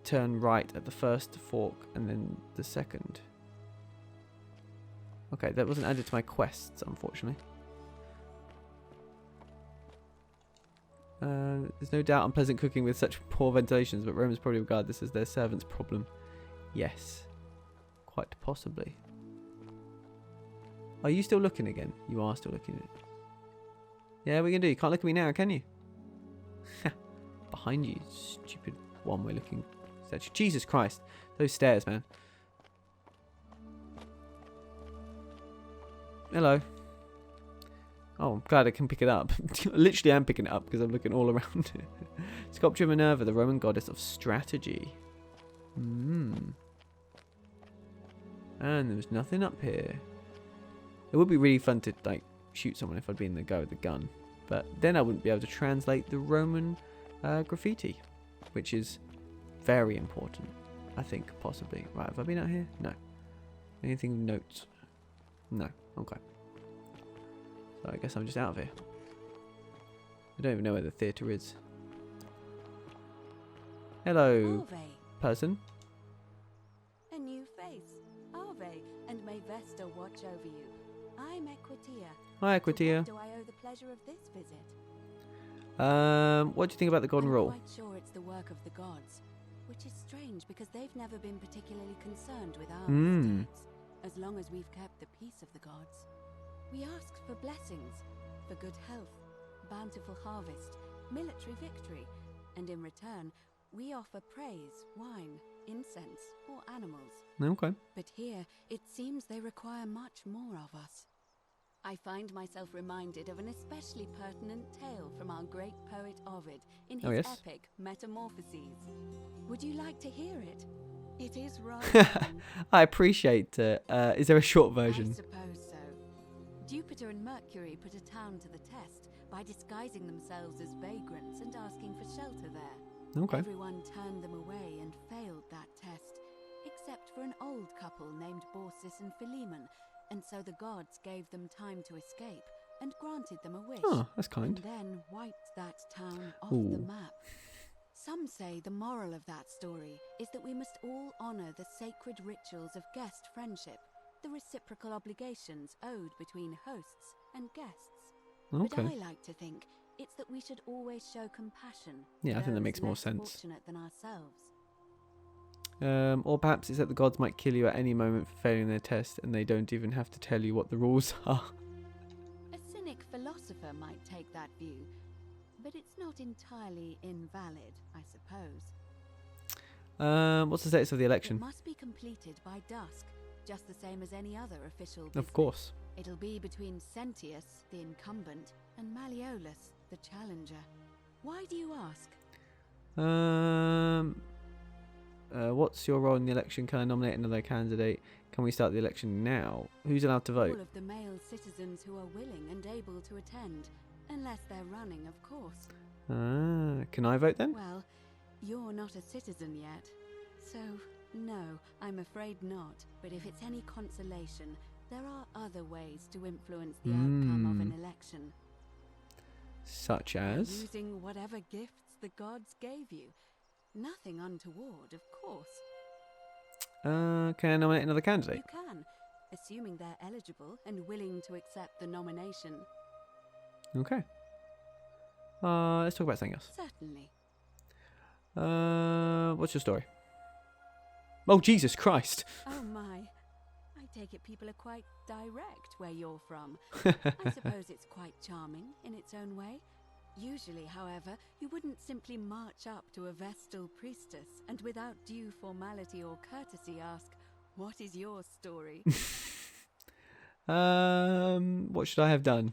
turn right at the first fork and then the second. Okay, that wasn't added to my quests, unfortunately. There's no doubt unpleasant cooking with such poor ventilations, but Romans probably regard this as their servant's problem. Yes. Quite possibly. Are you still looking again? You are still looking. Yeah, we can do. You can't look at me now, can you? Behind you, stupid one-way looking statue. Jesus Christ. Those stairs, man. hello. Oh, I'm glad I can pick it up. Literally, I'm picking it up because I'm looking all around it. Sculpture of Minerva, the Roman goddess of strategy. And there's nothing up here. It would be really fun to like shoot someone if I'd been the guy with the gun, but then I wouldn't be able to translate the Roman graffiti, which is very important. I think possibly. Right, have I been out here? No. Anything of note? No. Okay. So I guess I'm just out of here. I don't even know where the theatre is. Hello, person. A new face. Ave, and may Vesta watch over you. I'm Equitia. Hi, Equitia. To what do I owe the pleasure of this visit? What do you think about the Golden Rule? I'm quite sure it's the work of the gods, which is strange because they've never been particularly concerned with our mistakes, as long as we've kept the peace of the gods. We asked for blessings, for good health, bountiful harvest, military victory, and in return, we offer praise, wine, incense, or animals. Okay. But here, it seems they require much more of us. I find myself reminded of an especially pertinent tale from our great poet Ovid in his epic Metamorphoses. Would you like to hear it? It is rather long. I appreciate it. Is there a short version? I suppose so. Jupiter and Mercury put a town to the test by disguising themselves as vagrants and asking for shelter there. Okay. Everyone turned them away and failed that test, except for an old couple named Baucis and Philemon, and so the gods gave them time to escape and granted them a wish. Oh, that's kind. And then wiped that town off the map. Some say the moral of that story is that we must all honor the sacred rituals of guest friendship, the reciprocal obligations owed between hosts and guests. Okay. But I like to think it's that we should always show compassion. Yeah, I think that makes more less sense. Fortunate than ourselves. Or perhaps it's that the gods might kill you at any moment for failing their test, and they don't even have to tell you what the rules are. A cynic philosopher might take that view, but it's not entirely invalid, I suppose. What's the status of the election? It must be completed by dusk, just the same as any other official business. Of course. It'll be between Sentius, the incumbent, and Malleolus, the challenger. Why do you ask? What's your role in the election? Can I nominate another candidate? Can we start the election now? Who's allowed to vote? All of the male citizens who are willing and able to attend, unless they're running, of course. Can I vote then? Well, you're not a citizen yet, so no, I'm afraid not. But if it's any consolation, there are other ways to influence the outcome of an election. Such as? Using whatever gifts the gods gave you. Nothing untoward, of course. Can I nominate another candidate? You can, assuming they're eligible and willing to accept the nomination. Okay. Let's talk about something else. Certainly. What's your story? Oh, Jesus Christ! Oh my. I take it people are quite direct where you're from. I suppose it's quite charming in its own way. Usually, however, you wouldn't simply march up to a Vestal priestess and without due formality or courtesy ask, "What is your story?" What should I have done?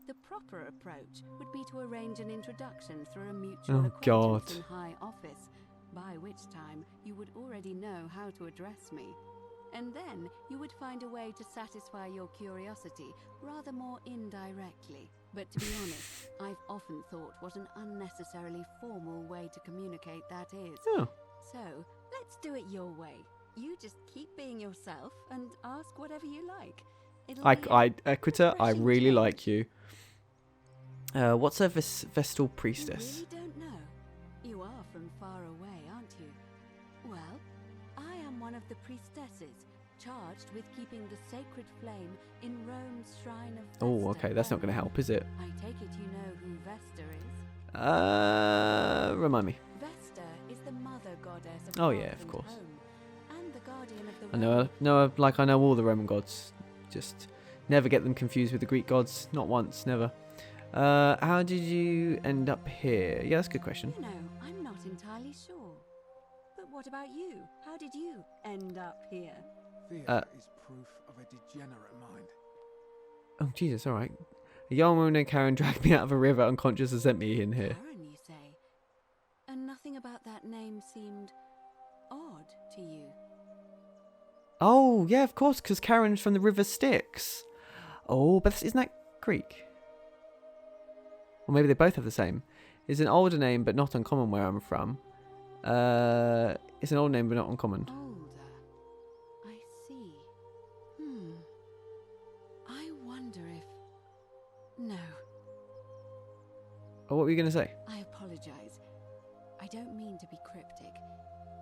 The proper approach would be to arrange an introduction through a mutual acquaintance God. in high office, by which time you would already know how to address me. And then you would find a way to satisfy your curiosity rather more indirectly. But to be honest, I've often thought what an unnecessarily formal way to communicate that is. Oh. So, let's do it your way. You just keep being yourself and ask whatever you like. Equita, I refreshing really change. like you. What's a Vestal priestess? You really don't know? You are from far away, aren't you? Well, I am one of the priestesses, charged with keeping the sacred flame in Rome's shrine of Vesta. Oh, okay, that's not going to help, is it? I take it you know who Vesta is? Remind me. Vesta is the mother goddess of Oh, hearth yeah, of and course. home, and the guardian of the I know, like I know all the Roman gods. Just never get them confused with the Greek gods. Not once, never. How did you end up here? Yeah, that's a good question. You know, I'm not entirely sure. But what about you? How did you end up here? Theatre is proof of a degenerate mind. Oh, Jesus, all right. A young woman named Karen dragged me out of a river unconscious and sent me in here. Karen, you say? And nothing about that name seemed odd to you. Oh, yeah, of course, because Karen's from the River Styx. Oh, but isn't that Greek? Or maybe they both have the same. It's an older name, but not uncommon where I'm from. It's an old name, but not uncommon. Older. I see. I wonder if... No. Oh, what were you going to say? I apologize. I don't mean to be cryptic.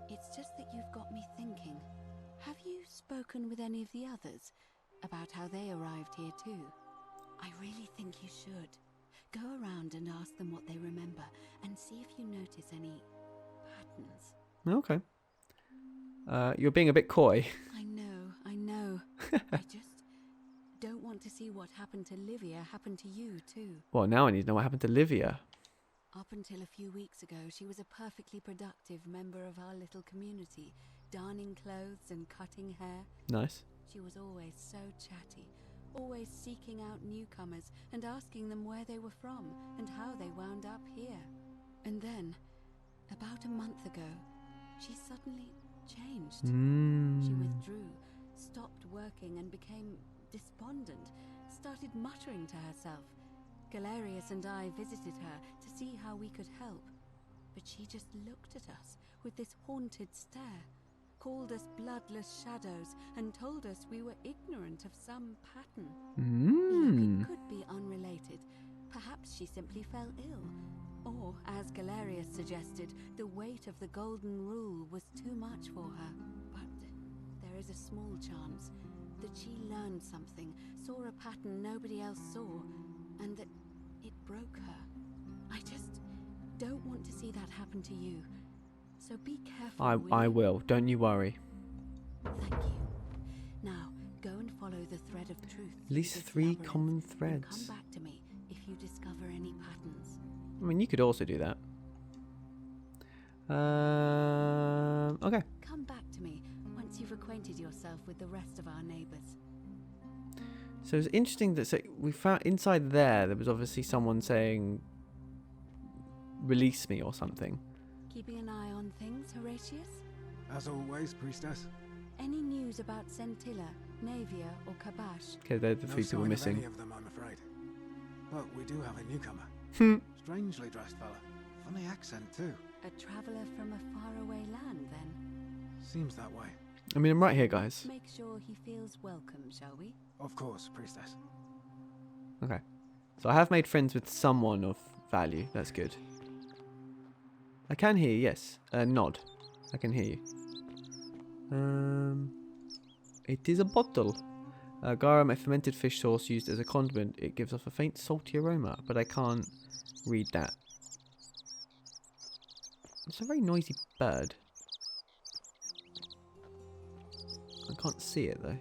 It's just that you've got me thinking. Have you spoken with any of the others about how they arrived here too? I really think you should. Go around and ask them what they remember and see if you notice any patterns. Okay. You're being a bit coy. I know. I just don't want to see what happened to Livia happen to you too. Well, now I need to know what happened to Livia. Up until a few weeks ago, she was a perfectly productive member of our little community, darning clothes and cutting hair. Nice. She was always so chatty, always seeking out newcomers and asking them where they were from and how they wound up here. And then, about a month ago, she suddenly changed. She withdrew, stopped working and became despondent, started muttering to herself. Galerius and I visited her to see how we could help, but she just looked at us with this haunted stare, called us bloodless shadows, and told us we were ignorant of some pattern. Look, it could be unrelated. Perhaps she simply fell ill. Or, as Galerius suggested, the weight of the golden rule was too much for her. But there is a small chance that she learned something, saw a pattern nobody else saw, and that it broke her. I just don't want to see that happen to you. So be careful. I will. Don't you worry. Thank you. Now, go and follow the thread of truth. At least 3 common threads. Come back to me if you discover any patterns. I mean, you could also do that. Okay. Come back to me once you've acquainted yourself with the rest of our neighbours. So it's interesting that we found inside there was obviously someone saying, "Release me" or something. Keeping an eye on things, Horatius? As always, priestess. Any news about Centilla, Navia, or Kabash? Okay, they're the 3 people No missing. sign of any of them, I'm afraid. But we do have a newcomer. Strangely dressed fella. Funny accent too. A traveller from a faraway land, then? Seems that way. I mean, I'm right here, guys. Make sure he feels welcome, shall we? Of course, priestess. Okay. So I have made friends with someone of value. That's good. I can hear you, yes. Nod. I can hear you. It is a bottle. Garum, a fermented fish sauce used as a condiment. It gives off a faint salty aroma, but I can't read that. It's a very noisy bird. I can't see it though.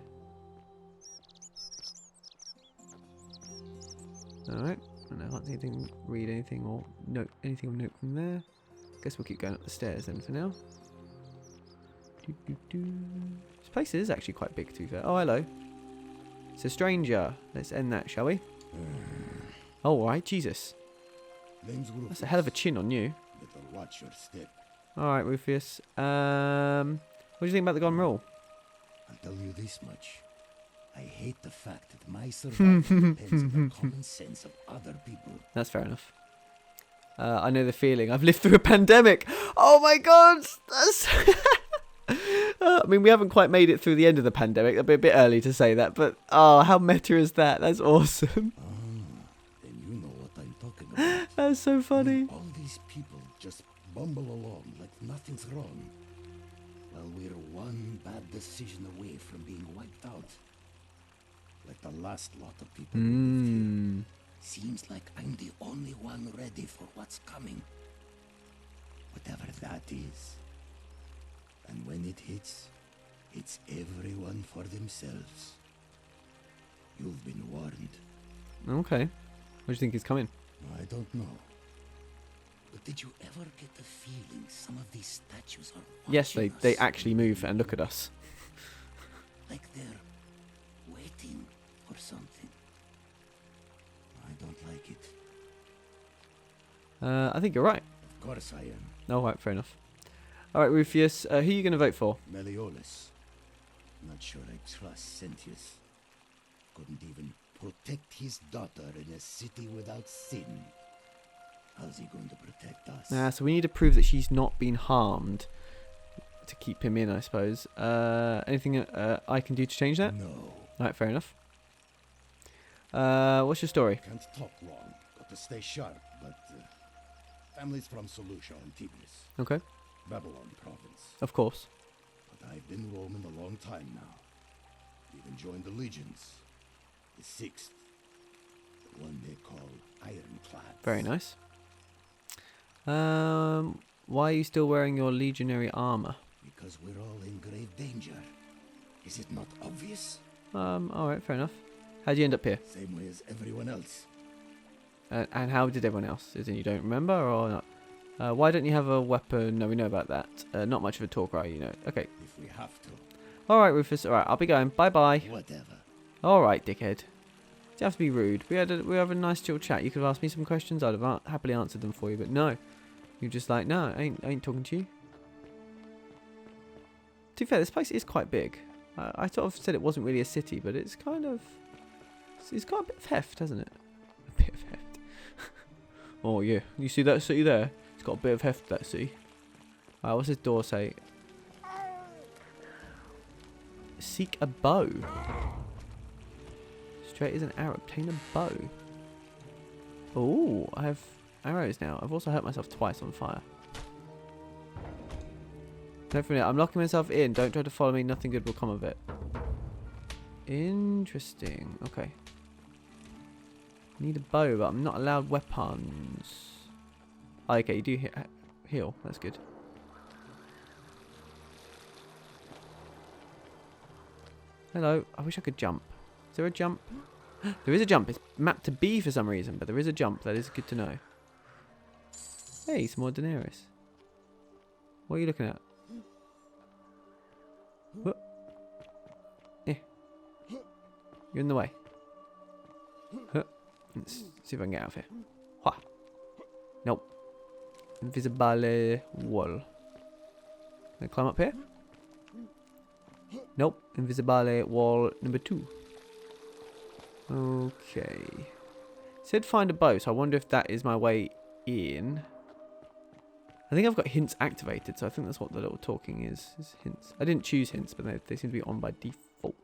Alright, and I can't see anything, read anything or note anything of note from there. Guess we'll keep going up the stairs then for now. This place is actually quite big to be fair. Oh, hello. It's a stranger. Let's end that, shall we? Oh, alright, Jesus. That's a hell of a chin on you. Watch your step. Alright, Rufus. What do you think about the golden rule? I'll tell you this much. I hate the fact that my survival depends on the common sense of other people. That's fair enough. I know the feeling. I've lived through a pandemic. Oh my god! That's I mean, we haven't quite made it through the end of the pandemic. That'd be a bit early to say that, but oh, how meta is that? That's awesome. Then you know what I'm talking about. That's so funny. All these people just bumble along like nothing's wrong. Well, we're one bad decision away from being wiped out. Like the last lot of people who lived here. Seems like I'm the only one ready for what's coming. Whatever that is. And when it hits, it's everyone for themselves. You've been warned. Okay. What do you think is coming? I don't know. But did you ever get the feeling some of these statues are watching Yes, they us? actually move and look at us. Like they're waiting for something. don't like it. I think you're right. Of course I am. All right, fair enough. All right, Rufus, who are you going to vote for? Meliodas. Not sure I trust Sentius. Couldn't even protect his daughter in a city without sin. How's he going to protect us? So we need to prove that she's not been harmed to keep him in, I suppose. Anything I can do to change that? No. All right, fair enough. What's your story? Can't talk wrong. Got to stay sharp, but family's from Seleucia and Tibris. Okay. Babylon province. Of course. But I've been roaming a long time now. Even joined the legions. The 6th. The one they call Ironclad. Very nice. Why are you still wearing your legionary armor? Because we're all in grave danger. Is it not obvious? Alright, fair enough. How'd you end up here? Same way as everyone else. And how did everyone else? As in you don't remember or not? Why don't you have a weapon? No, we know about that. Not much of a talker, are you? No. Okay. If we have to. Alright, Rufus. Alright, I'll be going. Bye-bye. Whatever. Alright, dickhead. You have to be rude. We have a nice chill chat. You could have asked me some questions. I'd have happily answered them for you, but no. You're just like, no, I ain't talking to you. To be fair, this place is quite big. I sort of said it wasn't really a city, but it's kind of... It's got a bit of heft, hasn't it? A bit of heft. Oh, yeah. You see that city there? It's got a bit of heft, that city. What's this door say? Seek a bow. Straight as an arrow. Obtain a bow. Oh, I have arrows now. I've also hurt myself twice on fire. Hopefully, I'm locking myself in. Don't try to follow me. Nothing good will come of it. Interesting. Okay. Need a bow, but I'm not allowed weapons. Oh, okay, you do heal. That's good. Hello. I wish I could jump. Is there a jump? There is a jump. It's mapped to B for some reason, but there is a jump. That is good to know. Hey, some more Daenerys. What are you looking at? What? Yeah. You're in the way. Huh. Let's see if I can get out of here. Ha. Nope. Invisible wall. Can I climb up here? Nope. Invisible wall number 2. Okay. Said find a bow, so I wonder if that is my way in. I think I've got hints activated, so I think that's what the little talking is hints. I didn't choose hints, but they seem to be on by default.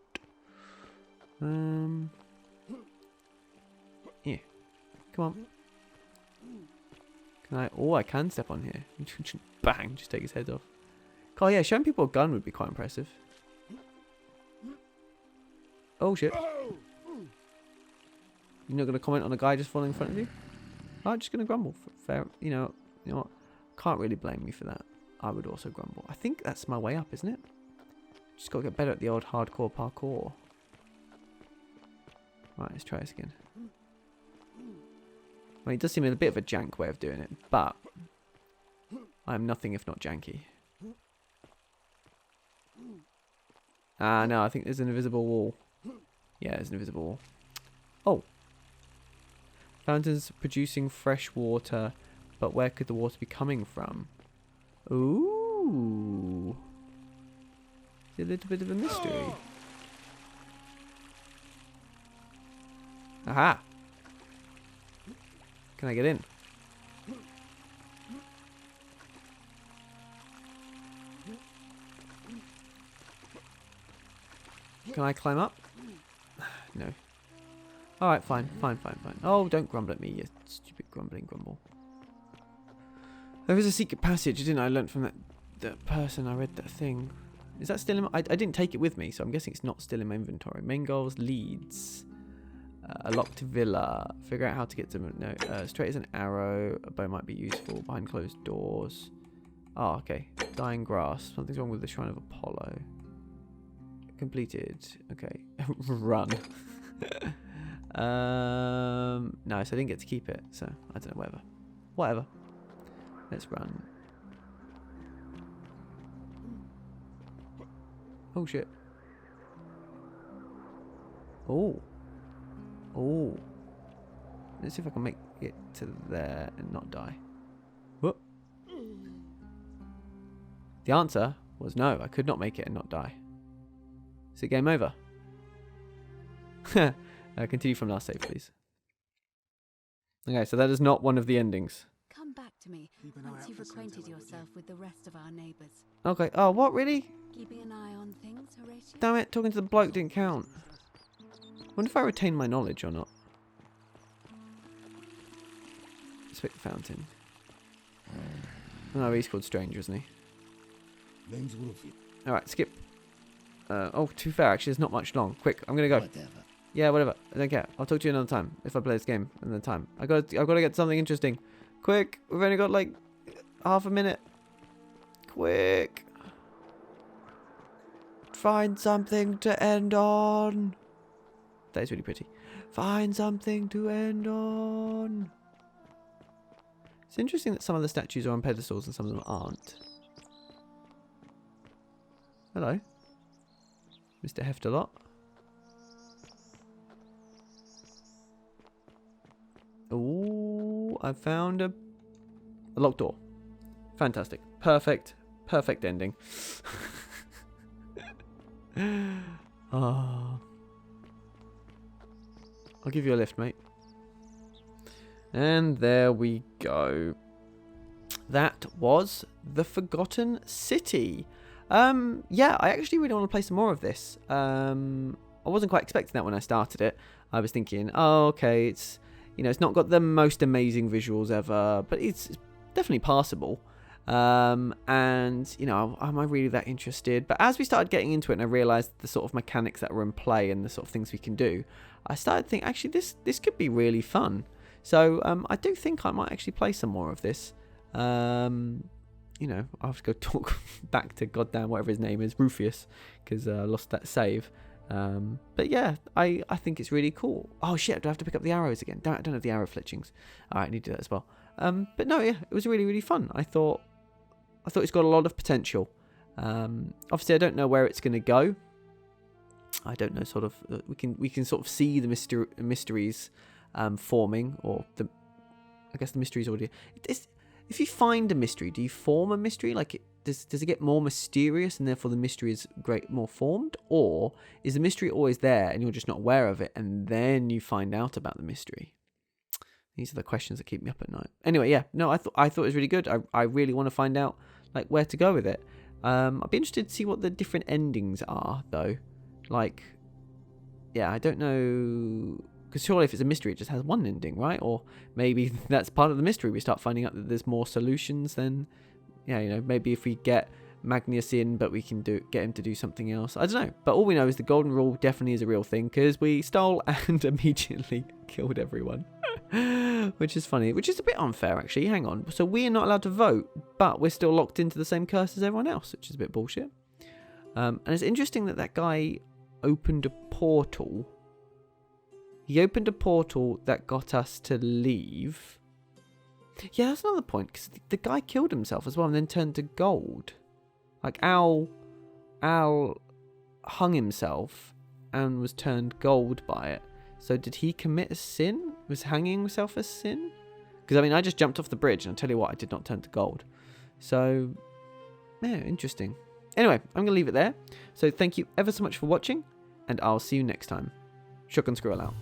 Yeah. Come on. Can I... Oh, I can step on here. Bang! Just take his head off. Oh, yeah, showing people a gun would be quite impressive. Oh, shit. You're not going to comment on a guy just falling in front of you? I'm just going to grumble. Fair. You know what? Can't really blame me for that. I would also grumble. I think that's my way up, isn't it? Just got to get better at the old hardcore parkour. Right, let's try this again. Well, it does seem a bit of a jank way of doing it, but I'm nothing if not janky. No, I think there's an invisible wall. Yeah, there's an invisible wall. Oh. Fountains producing fresh water, but where could the water be coming from? Ooh. It's a little bit of a mystery. Aha. Can I get in? Can I climb up? No. Alright, fine. Oh, don't grumble at me, you stupid grumbling grumble. There is a secret passage, didn't I? Learnt from that person. I read that thing. Is that still in I didn't take it with me, so I'm guessing it's not still in my inventory. Main goals, leads. A locked villa. Figure out how to get to... No, straight as an arrow. A bow might be useful. Behind closed doors. Oh, okay. Dying grass. Something's wrong with the Shrine of Apollo. Completed. Okay. Run. No, so I didn't get to keep it. So, I don't know, whatever. Let's run. Oh, shit. Oh. Let's see if I can make it to there and not die. Whoop. The answer was no, I could not make it and not die. Is it game over? Continue from last save, please. Okay, so that is not one of the endings. Come back to me once you've acquainted yourself with the rest of our neighbours. Okay. Oh, what, really? Keeping an eye on things, Horatio? Damn it, talking to the bloke didn't count. Wonder if I retain my knowledge or not. Let's pick the fountain. No, he's called Stranger, isn't he? Name's Wolfie. Alright, skip. Oh, too fair, actually, there's not much long. Quick, I'm gonna go. Whatever. Yeah, whatever. I don't care. I'll talk to you another time if I play this game another time. I've got to get something interesting. Quick, we've only got like half a minute. Quick. Find something to end on. That is really pretty. Find something to end on. It's interesting that some of the statues are on pedestals and some of them aren't. Hello, Mr. Heftalot. Oh, I found a locked door. Fantastic. Perfect ending. Oh. I'll give you a lift, mate. And there we go. That was The Forgotten City. Yeah, I actually really want to play some more of this. I wasn't quite expecting that when I started it. I was thinking, oh, okay, it's, you know, it's not got the most amazing visuals ever, but it's definitely passable. And, you know, am I really that interested? But as we started getting into it and I realised the sort of mechanics that were in play and the sort of things we can do, I started to think, actually, this could be really fun. So, I do think I might actually play some more of this. You know, I'll have to go talk back to goddamn whatever his name is, Rufus, because I lost that save. But yeah, I think it's really cool. Oh shit, do I have to pick up the arrows again? I don't have the arrow fletchings. Alright, I need to do that as well. But no, yeah, it was really, really fun. I thought it's got a lot of potential. Obviously, I don't know where it's going to go. I don't know, sort of, we can sort of see the mysteries forming, or I guess the mysteries already. If you find a mystery, do you form a mystery? Like, does it get more mysterious and therefore the mystery is more formed? Or is the mystery always there and you're just not aware of it and then you find out about the mystery? These are the questions that keep me up at night. Anyway, yeah, no, I thought it was really good. I really want to find out like where to go with it. I'd be interested to see what the different endings are, though. Like, yeah, I don't know. Because surely if it's a mystery, it just has one ending, right? Or maybe that's part of the mystery. We start finding out that there's more solutions than, yeah, you know, maybe if we get Magnus in, but we can get him to do something else. I don't know. But all we know is the golden rule definitely is a real thing, because we stole and immediately killed everyone. Which is funny, which is a bit unfair, actually. Hang on. So we are not allowed to vote, but we're still locked into the same curse as everyone else, which is a bit bullshit. And it's interesting that guy opened a portal. He opened a portal that got us to leave. Yeah, that's another point, because the guy killed himself as well and then turned to gold. Like, Al hung himself and was turned gold by it. So did he commit a sin? Was hanging himself a sin? Because, I mean, I just jumped off the bridge, and I'll tell you what, I did not turn to gold. So, yeah, interesting. Anyway, I'm going to leave it there. So thank you ever so much for watching, and I'll see you next time. Shotgun Squirrel out.